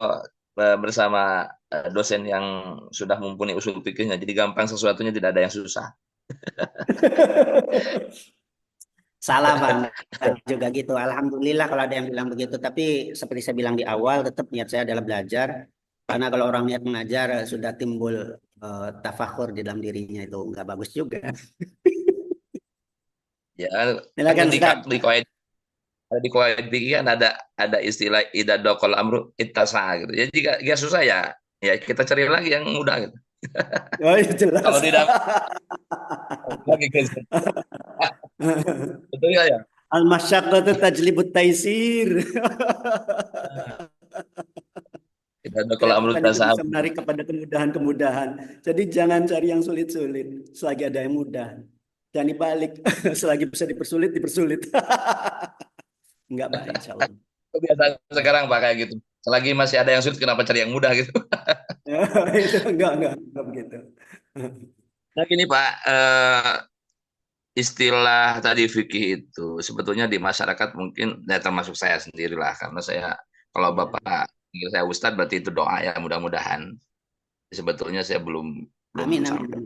bersama dosen yang sudah mumpuni usul fikihnya, jadi gampang sesuatunya tidak ada yang susah. Salah, Bang. Juga gitu. Alhamdulillah kalau ada yang bilang begitu. Tapi seperti saya bilang di awal, tetap niat saya adalah belajar. Karena kalau orang niat mengajar sudah timbul tafakur di dalam dirinya, itu nggak bagus juga. Ya kan Silakan, di Ustaz. di qawaid fikih kan ada istilah idza daqal amru ittasa gitu. Jadi jika susah ya kita cari lagi yang mudah gitu. Oh, iya, jelas. Kalau tidak lagi gitu. Betul ya. Al-masyaqqatu tajlibut taisir. Idza daqal amru Kerepotan itu ittasa. bisa menarik kepada kemudahan-kemudahan. Jadi jangan cari yang sulit-sulit selagi ada yang mudah. Jangan dibalik, selagi bisa dipersulit, dipersulit. Enggak, Pak, insya Allah. Kebiasaan sekarang Pak kayak gitu. Selagi masih ada yang sulit, kenapa cari yang mudah gitu? Itu enggak begitu. Nah gini Pak, istilah tadi fikih itu sebetulnya di masyarakat mungkin, ya termasuk saya sendiri lah, karena saya, kalau Iya. Bapak panggil saya Ustadz berarti itu doa ya, mudah-mudahan. Sebetulnya saya belum belum Amin, amin, sampai. amin.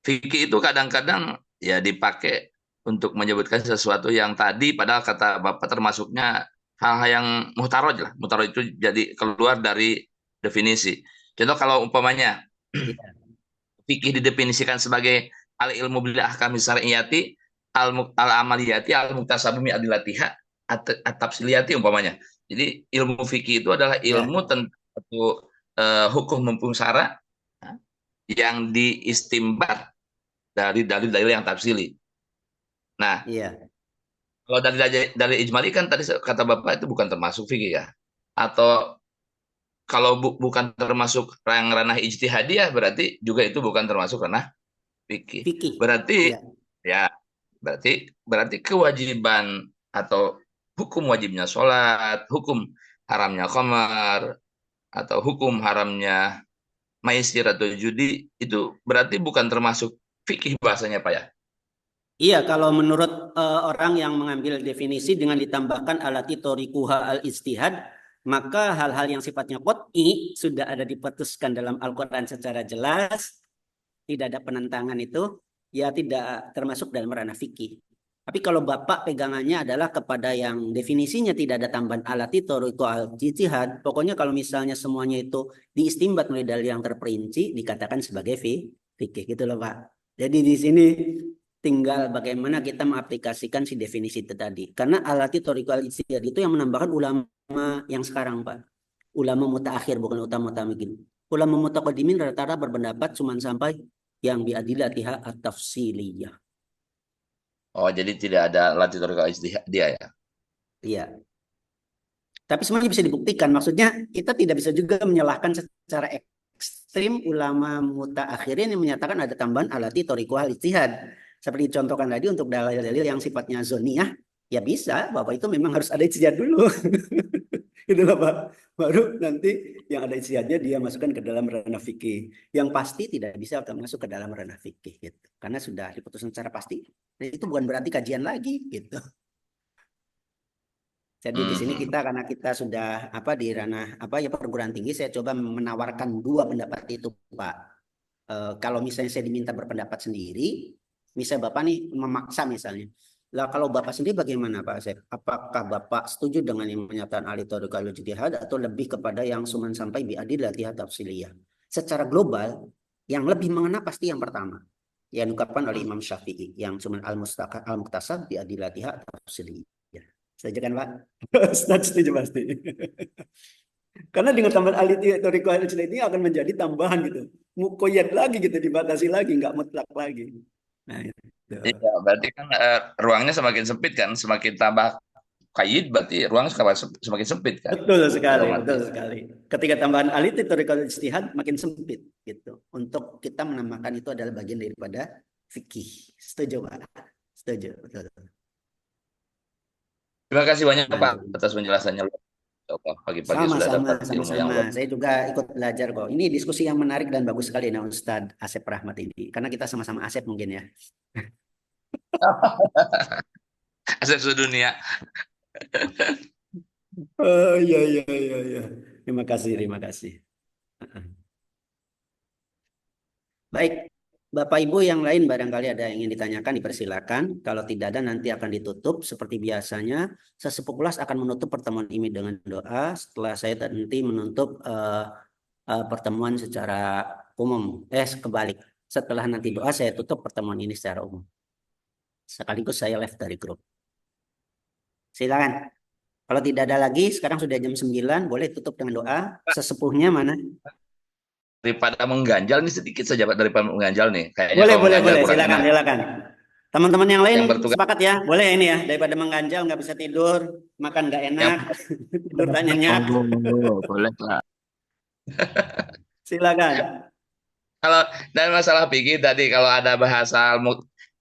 Fikih itu kadang-kadang ya dipakai untuk menyebutkan sesuatu yang tadi, padahal kata Bapak termasuknya hal-hal yang muhtaroj lah. Muhtaroj itu jadi keluar dari definisi. Contoh kalau umpamanya Iya, fikih didefinisikan sebagai al ilmu bil ahkami syar'iyyati al amaliyati al muktasabumi adilatiha at tafsiliyati umpamanya. Jadi ilmu fikih itu adalah iya, ilmu tentang satu hukum hukum syara yang diistimbat dari dalil-dalil yang tafsili. Nah, iya. kalau dari ijmali kan tadi kata Bapak itu bukan termasuk fikih ya. Atau kalau bukan termasuk ranah ijtihadiyah berarti juga itu bukan termasuk ranah fikih. Fikih. Berarti Iya, ya berarti kewajiban atau hukum wajibnya sholat, hukum haramnya khamar, atau hukum haramnya maisir atau judi itu berarti bukan termasuk fikih bahasanya Pak ya. iya, kalau menurut orang yang mengambil definisi dengan ditambahkan alati torikuha al istihad, maka hal-hal yang sifatnya qot'i sudah ada diputuskan dalam Al-Quran secara jelas, tidak ada penentangan itu, ya tidak termasuk dalam ranah fikih. Tapi kalau Bapak pegangannya adalah kepada yang definisinya tidak ada tambahan alati torikuha al istihad, pokoknya kalau misalnya semuanya itu diistimbat mulai dari yang terperinci, dikatakan sebagai fikih gitu loh Pak. Jadi di sini tinggal bagaimana kita mengaplikasikan si definisi itu tadi. Karena alati torikal ijtihad itu yang menambahkan ulama yang sekarang, Pak. Ulama mutaakhir, bukan ulama mutaqaddimin. Ulama mutaqaddimin rata-rata berpendapat cuma sampai yang biadilatiha at-tafsiliyah. Oh, jadi tidak ada latih toriko dia ya. Iya. Tapi semuanya bisa dibuktikan. Maksudnya kita tidak bisa juga menyalahkan secara ekstrim ulama mutaakhirin yang menyatakan ada tambahan alati torikuhal ijtihad. Seperti contohkan tadi untuk dalil-dalil yang sifatnya zoniyah, ya bisa. Bapak itu memang harus ada ijtihad dulu. Gitu loh Pak. Baru nanti yang ada ijtihadnya dia masukkan ke dalam ranah fikih. Yang pasti tidak bisa masuk ke dalam ranah fikih gitu. Karena sudah diputuskan secara pasti. Dan itu bukan berarti kajian lagi gitu. Jadi di sini kita karena kita sudah di ranah perguruan tinggi, saya coba menawarkan dua pendapat itu Pak. Kalau misalnya saya diminta berpendapat sendiri, misalnya Bapak nih memaksa misalnya. Lah kalau Bapak sendiri bagaimana Pak Asep? Apakah Bapak setuju dengan yang menyatakan al-tariqah ijtihad atau lebih kepada yang suman sampai biadilatiha tafsiliyah? Secara global, yang lebih mengena pasti yang pertama. Yang diungkapkan oleh Imam Syafi'i, yang suman al-muktasab biadilatiha tafsiliyah. Setuju kan Pak? Setuju pasti. Karena dengan tambahan aliti toriko ini akan menjadi tambahan gitu. Mukoyat lagi gitu, dibatasi lagi, nggak mutlak lagi. Nah, itu. Iya, berarti kan ruangnya semakin sempit kan, semakin tambah kayit berarti ruang semakin sempit kan. Betul sekali, Dalam arti betul sekali. Ketika tambahan aliti toriko ijtihad makin sempit gitu. Untuk kita menambahkan itu adalah bagian daripada fikih. Setuju Pak? Setuju, betul. Terima kasih banyak Nah, Pak itu. atas penjelasannya. Pagi-pagi sudah Sama-sama, dapat ilmu yang sama-sama. luar. Saya juga ikut belajar kok. Ini diskusi yang menarik dan bagus sekali nah Ustadz Asep Rahmat ini. Karena kita sama-sama Asep mungkin ya. Asep sedunia. Oh iya iya iya iya. Terima kasih, terima kasih. Baik, Bapak Ibu yang lain barangkali ada yang ingin ditanyakan dipersilakan. Kalau tidak ada nanti akan ditutup seperti biasanya. Sesepuh kelas akan menutup pertemuan ini dengan doa. Setelah saya nanti menutup pertemuan secara umum. Kebalik. Setelah nanti doa saya tutup pertemuan ini secara umum. Sekaligus saya live dari grup. Silakan. Kalau tidak ada lagi, sekarang sudah jam 9, boleh tutup dengan doa. Sesepuhnya mana? Daripada mengganjal nih sedikit saja Pak, daripada mengganjal nih. Kayaknya Boleh, kalau boleh, mengganjal boleh. kurang Silakan, enak. silakan. Teman-teman yang lain Yang bertugas. sepakat ya? Boleh ini ya, daripada mengganjal nggak bisa tidur, makan nggak enak, tidur tak nyenyak. Boleh Pak. Silakan. Kalau dan masalah fikih tadi kalau ada bahasa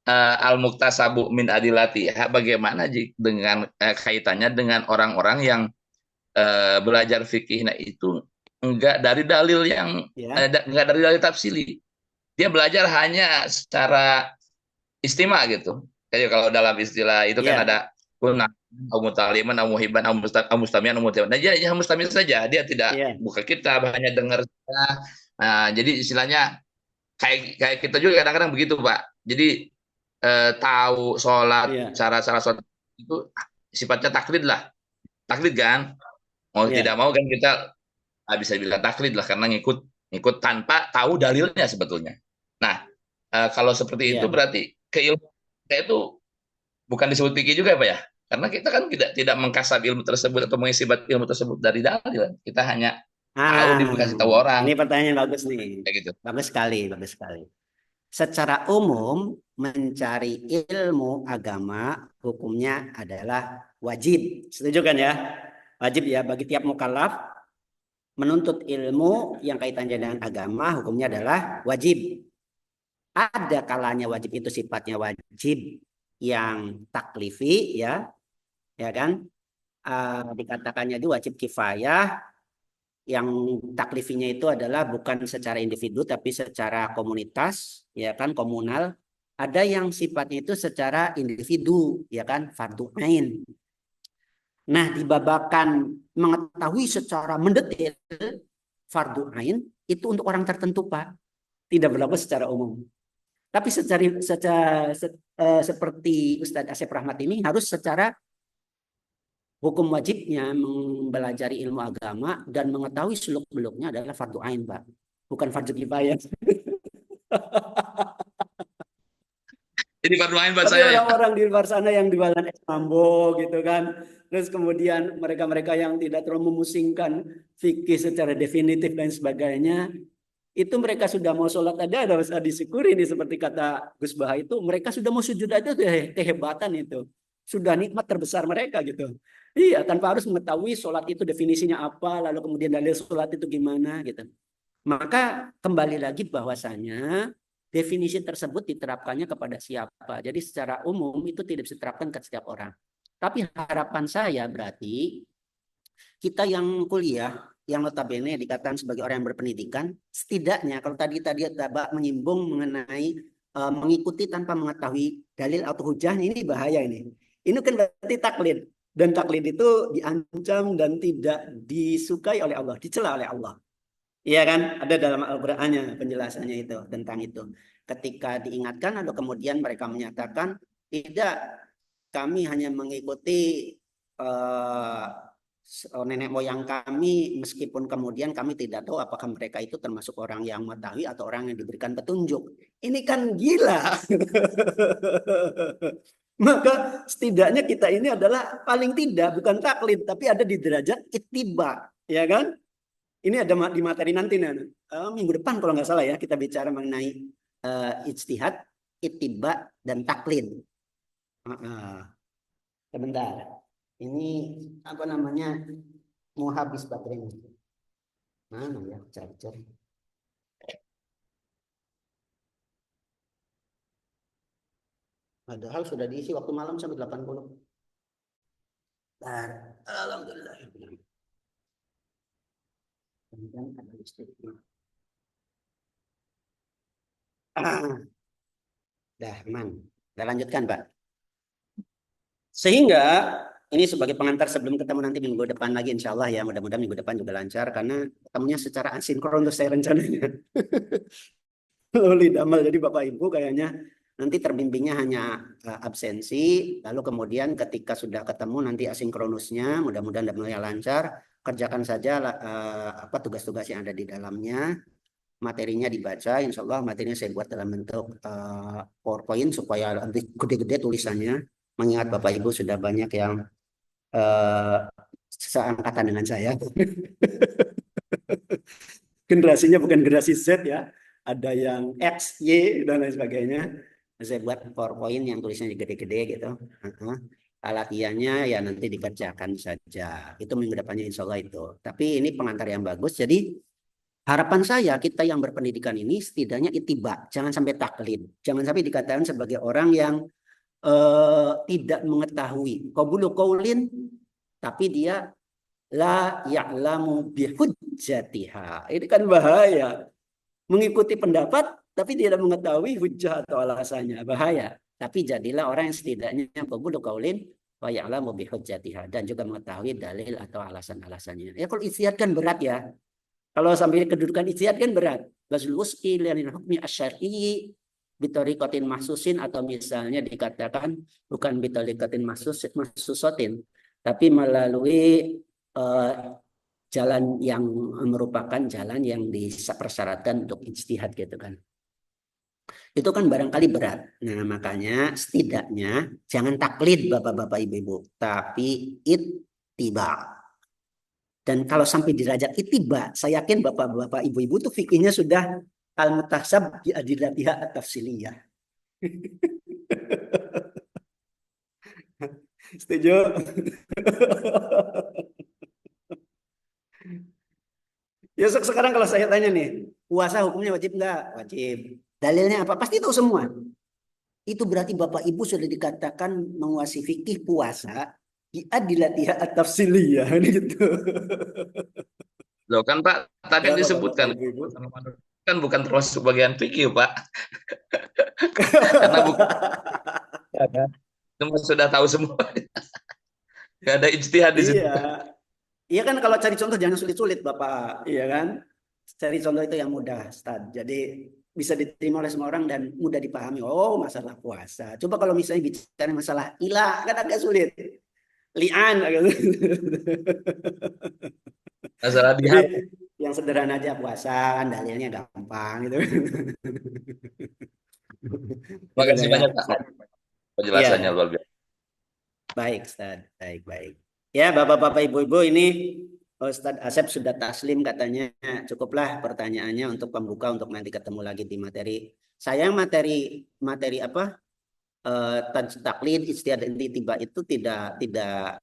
al-muktasabu min adilatiha, bagaimana dengan kaitannya dengan orang-orang yang belajar fikih itu enggak dari dalil yang Ya, enggak dari dalil tafsili. Dia belajar hanya secara istimak gitu. Jadi kalau dalam istilah itu kan ya, ada kunah, au mutaliman, au muhibban, au mustamian, au mutiman. Nah, dia mustamian saja, dia tidak ya, buka kitab, hanya dengar saja. Nah, jadi istilahnya kayak kayak kita juga kadang-kadang begitu, Pak. Jadi tahu sholat, ya, cara-cara sholat itu sifatnya taklid lah. Taklid kan? Mau tidak ya. mau kan kita bisa bilang taklid lah karena ngikut ngikut tanpa tahu dalilnya sebetulnya. Nah, kalau seperti itu Iya. berarti keilmuan kita itu bukan disebut fikih juga ya, Pak ya? Karena kita kan tidak mengkasab ilmu tersebut atau mengisibat ilmu tersebut dari dalil. Kita hanya tahu Ah, dikasih tahu orang ini pertanyaan bagus nih. kayak gitu. Bagus sekali, bagus sekali. Secara umum, mencari ilmu agama hukumnya adalah wajib. Setuju kan ya? Wajib ya bagi tiap mukallaf menuntut ilmu yang kaitannya dengan agama hukumnya adalah wajib. Ada kalanya wajib itu sifatnya wajib yang taklifi ya kan? Dikatakannya itu wajib kifayah yang taklifinya itu adalah bukan secara individu tapi secara komunitas ya kan komunal. Ada yang sifatnya itu secara individu ya kan fardu ain. Nah, di babakan mengetahui secara mendetil fardu ain itu untuk orang tertentu, Pak. Tidak berlaku secara umum. Tapi seperti Ustadz Asep Rahmat ini harus secara hukum wajibnya mempelajari ilmu agama dan mengetahui seluk-beluknya adalah fardu ain, Pak. Bukan fardu kifayah. Jadi fardu ain buat Tapi saya ya. orang-orang di luar sana yang jualan es mambo gitu kan. Terus kemudian mereka-mereka yang tidak terlalu memusingkan fikih secara definitif dan sebagainya. Itu mereka sudah mau sholat aja ada usah disyukuri nih seperti kata Gus Baha itu. Mereka sudah mau sujud aja kehebatan itu. Sudah nikmat terbesar mereka gitu. Iya, tanpa harus mengetahui sholat itu definisinya apa, lalu kemudian dalil sholat itu gimana gitu. Maka kembali lagi bahwasanya definisi tersebut diterapkannya kepada siapa. Jadi secara umum itu tidak bisa diterapkan ke setiap orang. Tapi harapan saya berarti kita yang kuliah, yang notabene dikatakan sebagai orang yang berpendidikan, setidaknya kalau tadi Tabak menyimbung mengenai mengikuti tanpa mengetahui dalil atau hujah, ini bahaya ini. Ini kan berarti taklid. Dan taklid itu diancam dan tidak disukai oleh Allah, dicela oleh Allah. Iya kan? Ada dalam Al-Qur'annya penjelasannya itu tentang itu. Ketika diingatkan atau kemudian mereka menyatakan tidak, kami hanya mengikuti nenek moyang kami meskipun kemudian kami tidak tahu apakah mereka itu termasuk orang yang mengetahui atau orang yang diberikan petunjuk. Ini kan gila. Maka setidaknya kita ini adalah paling tidak bukan taklid tapi ada di derajat ittiba, ya kan? Ini ada di materi nanti minggu depan kalau nggak salah ya kita bicara mengenai ijtihad, ittiba dan taklid. Sebentar. Ini apa namanya? Mau habis baterainya. Mana ya charger? Padahal sudah diisi waktu malam sampai 80. Alhamdulillah. Dan ada listriknya. Dah, aman. Kita lanjutkan, Pak. Sehingga ini sebagai pengantar sebelum ketemu nanti minggu depan lagi insya Allah ya. Mudah-mudahan minggu depan juga lancar karena ketemunya secara asinkron untuk saya rencananya. Loli damal. Jadi Bapak Ibu kayaknya nanti terbimbingnya hanya absensi. Lalu kemudian ketika sudah ketemu nanti asinkronusnya. Mudah-mudahan mulai lancar. Kerjakan saja tugas-tugas yang ada di dalamnya. Materinya dibaca. Insya Allah materinya saya buat dalam bentuk PowerPoint supaya lebih gede-gede tulisannya. Mengingat Bapak Ibu sudah banyak yang seangkatan dengan saya. Generasinya bukan generasi Z ya. Ada yang X, Y, dan lain sebagainya. Saya buat PowerPoint yang tulisannya gede-gede gitu. Latihannya ya nanti dikerjakan saja. Itu minggu depannya insya Allah itu. Tapi ini pengantar yang bagus. Jadi harapan saya kita yang berpendidikan ini setidaknya ittiba, jangan sampai taklid, jangan sampai dikatakan sebagai orang yang tidak mengetahui. Qabulu qaulin, tapi dia la ya'lamu bihujjatiha. Ini kan bahaya. Mengikuti pendapat tapi tidak mengetahui hujjah atau alasannya, bahaya. Tapi jadilah orang yang setidaknya qabulu qaulin wa ya'lamu bihujjatiha, dan juga mengetahui dalil atau alasan-alasannya. Ya kalau ijtihad kan berat ya. Kalau sampai kedudukan ijtihad kan berat. Bazul wuski lil hukmi asy-syar'i bitariqatin mahsusin, atau misalnya dikatakan bukan bitariqatin mahsusatin, tapi melalui jalan yang merupakan jalan yang dipersyaratkan untuk ijtihad gitu kan. Itu kan barangkali berat. Nah, makanya setidaknya jangan taklid Bapak-bapak Ibu-ibu, tapi ittiba. Dan kalau sampai derajat ittiba, saya yakin Bapak-bapak Ibu-ibu tuh fikihnya sudah al-mutasab bi adillatiha at-tafsiliyah. Setuju? Ya sekarang kalau saya tanya nih, puasa hukumnya wajib enggak? Wajib. Dalilnya apa? Pasti tahu semua. Itu berarti Bapak Ibu sudah dikatakan menguasai fikih puasa bi adillatiha at-tafsiliyah gitu. Loh kan Pak, tadi Ya, disebutkan Bapak-bapak, Ibu-ibu. kan bukan termasuk bagian fikih Pak. Karena bukan semua sudah tahu semua. Nggak ada ijtihad di situ. Iya. Iya kan kalau cari contoh jangan sulit-sulit Bapak. Iya kan? Cari contoh itu yang mudah, Ustaz. Jadi bisa diterima oleh semua orang dan mudah dipahami. Oh, masalah puasa. Coba kalau misalnya bicara masalah ilah, kan agak sulit. Li'an. Masalah Jadi dihab. yang sederhana aja puasa, kan dalilnya gampang gitu. Makasih Gitu ya. banyak Pak. Penjelasannya Iya. luar biasa. Baik, Ustaz. Baik. Ya, Bapak-bapak, Ibu-ibu, ini Ustadz Asep sudah taslim katanya. Cukuplah pertanyaannya untuk pembuka, untuk nanti ketemu lagi di materi. Saya materi apa? Taklid, ijtihad, dan ittiba itu tidak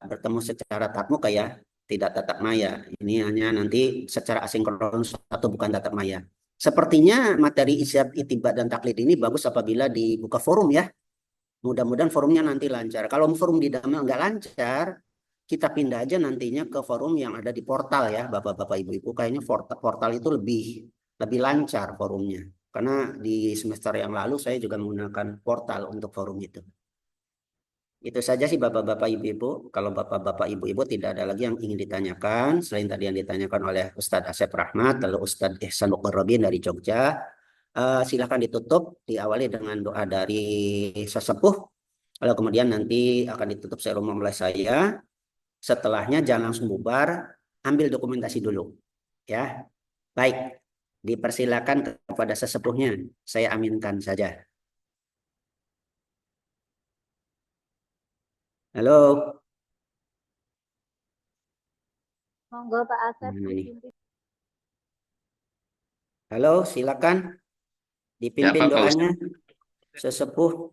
bertemu secara tatap muka ya, tidak tatap maya. Ini hanya nanti secara asinkronus atau bukan tatap maya. Sepertinya materi ijtihad, ittiba, dan taklid ini bagus apabila dibuka forum ya. Mudah-mudahan forumnya nanti lancar. Kalau forum di Damel nggak lancar, kita pindah aja nantinya ke forum yang ada di portal ya, Bapak-bapak Ibu-ibu. Kayaknya portal itu lebih lancar forumnya. Karena di semester yang lalu saya juga menggunakan portal untuk forum itu. Itu saja sih Bapak-bapak Ibu-ibu. Kalau Bapak-bapak Ibu-ibu tidak ada lagi yang ingin ditanyakan selain tadi yang ditanyakan oleh Ustadz Asep Rahmat, lalu Ustadz Ihsan Muqarrabin dari Jogja. Silakan ditutup, diawali dengan doa dari sesepuh, lalu kemudian nanti akan ditutup secara umum oleh saya. Setelahnya jangan langsung bubar, ambil dokumentasi dulu. Ya, baik. Dipersilakan kepada sesepuhnya. Saya aminkan saja. Halo. Monggo Pak Asep. Halo, silakan. Dipimpin Ya, Pak doanya. Sesepuh.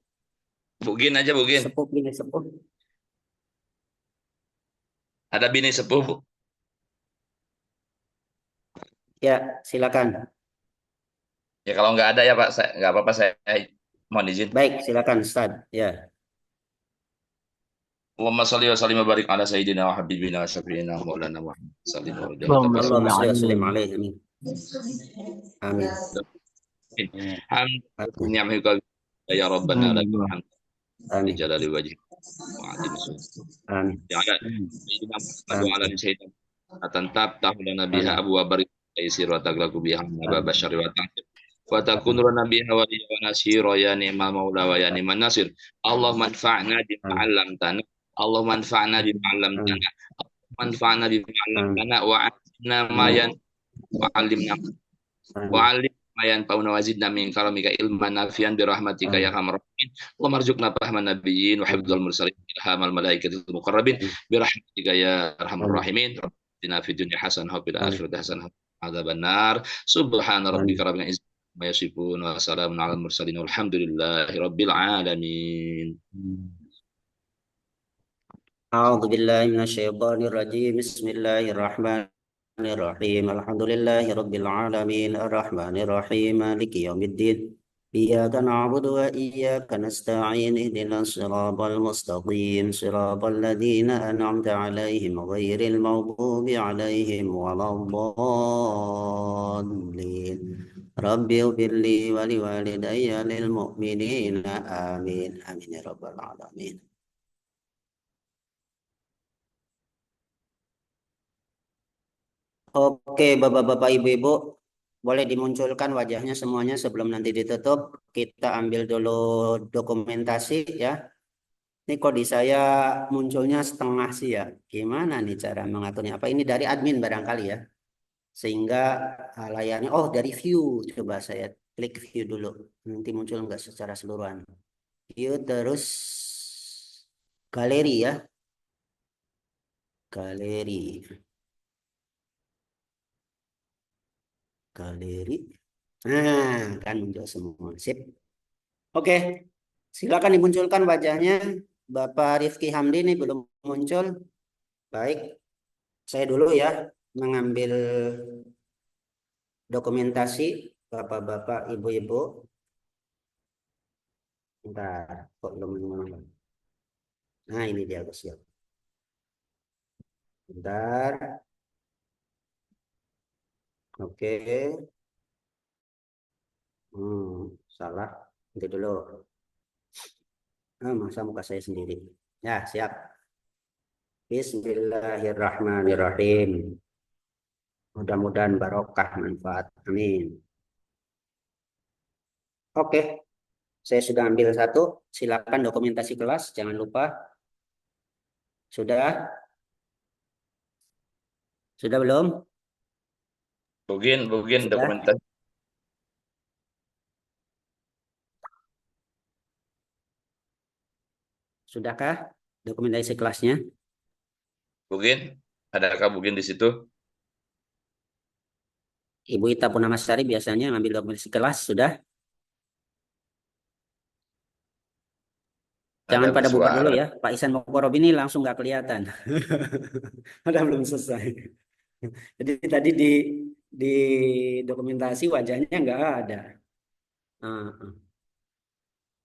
Bu Gin aja, Bu Gin. Sepuh, bini sepuh. Ada bini sepuh, Bu. Ya, silakan. Ya kalau nggak ada ya Pak, nggak apa-apa, saya mohon izin. Baik, silakan Ustaz. Ya. Allahumma sholli wa sallim wa barik ala sayyidina wa habibina wa syafiina maulana Muhammad sallallahu alaihi Allahumma wasallam. Allahumma sholli wa sallim Amin. alaihi. Amin. Hamd ni'amika ya rabbana lakal hamd. Amin. Jalali wajhi wa azim sultan. Amin. Ya ala sayyidina Muhammad wa ala sayyidina atantab tahulana biha abu wa barik taysir wa taglaku biha wa basyari wa ta'fir wa takunu lana biha wa nasira ya ni'mal maula wa ya ni'man nasir. Allahumma anfa'na bima 'allamtana. Allahumma anfa'na bima 'allamtana. Allahumma anfa'na bima 'allamtana wa 'allimna ma wa 'allimna wa 'allimna ma yanfa'una wa zidna min karamika ilman nafi'an bi rahmatika ya arhamar rahimin. Allahumma arzuqna fahman nabiyyin wa hifdzal mursalin ilhamal malaikatil muqarrabin bi rahmatika ya arhamar rahimin. Rabbina fid dunya hasanah wa fil akhirati hasanah wa adzaban nar. Subhana rabbika rabbil izzati amma yasifun wa salamun 'alal mursalin walhamdulillahi rabbil alamin. A'udzu billahi minasyaitonir rajim. Bismillahirrahmanirrahim. Bismillahirrahmanirrahim. Alhamdulillahirabbil alamin. Arrahmanirrahim. Maliki yaumiddin. Iyyaka na'budu wa iyyaka nasta'in. Ihdinas siratal mustaqim. Siratal ladzina an'amta 'alaihim ghairil maghdubi 'alaihim waladdallin. Rabbi ighfirli wa liwalidayya lil mu'minina. Amin. Amin ya rabbal alamin. Oke, Bapak-bapak, Ibu-ibu, boleh dimunculkan wajahnya semuanya sebelum nanti ditutup. Kita ambil dulu dokumentasi ya. Ini kok di saya munculnya setengah sih ya. Gimana nih cara mengaturnya? Apa ini dari admin barangkali ya? Sehingga layarnya, oh dari view. Coba saya klik view dulu. Nanti muncul nggak secara seluruhan. View terus galeri ya. Galeri. Galeri. Nah, kan muncul semua. Sip. Oke. Silakan dimunculkan wajahnya. Bapak Rifki Hamdi ini belum muncul. Baik. Saya dulu ya mengambil dokumentasi Bapak-bapak, Ibu-ibu. Bentar, kok belum muncul. Nah, ini dia Gus ya. Bentar. Oke. Salah. Nanti dulu. Masa muka saya sendiri. Ya, siap. Bismillahirrahmanirrahim. Mudah-mudahan barokah manfaat. Amin. Oke. Saya sudah ambil satu. Silakan dokumentasi kelas. Jangan lupa. Sudah? Sudah belum? Bugin Sudah? dokumentasi. Sudahkah dokumentasi kelasnya? Bugin, adakah Bugin di situ? Ibu Ita Punamasari biasanya ngambil dokumentasi kelas. Sudah? Jangan Ada pada bubar dulu bersuara. ya. Pak Isan Mokorob ini langsung nggak kelihatan. Ada belum selesai. Jadi tadi di dokumentasi wajahnya nggak ada.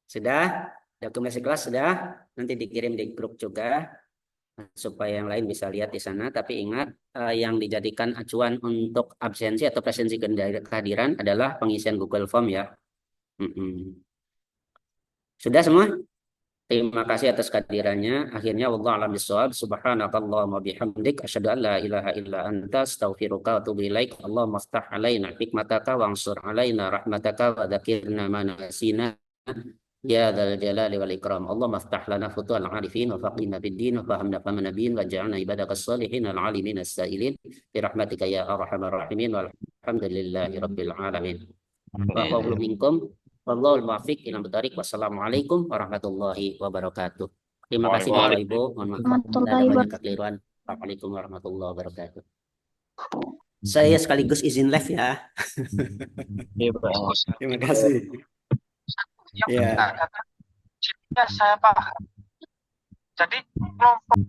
Sudah? Dokumentasi kelas sudah? Nanti dikirim di grup juga supaya yang lain bisa lihat di sana. Tapi ingat yang dijadikan acuan untuk absensi atau presensi kehadiran adalah pengisian Google Form ya. Sudah semua? Terima kasih atas kehadirannya. Akhirnya wallahu a'lam bishawab. Subhanakallahumma bihamdik asyhadu an la ilaha illa anta astaghfiruka wa atubu ilaik. Allahumma aftah alaina hikmataka wansur alaina rahmataka wa dzakirna ma nasina ya dzal jalali wal ikram. Allahumma aftah lana futuhal arifin wa faqina bid-din wa fahamna fahma nabiyyin waj'alna ibadakas salihin al alimin as-sa'ilin bi rahmatika ya arhamar rahimin walhamdulillahi rabbil alamin. Wa qawlu minkum wallahul muwaffiq ila thariq. Wassalamualaikum warahmatullahi wabarakatuh. Terima kasih Bapak Ibu. Mohon maaf ada banyak kekeliruan. Assalamualaikum warahmatullahi wabarakatuh. Saya sekaligus izin live ya. Terima kasih. Ya. Saya paham. Jadi kelompok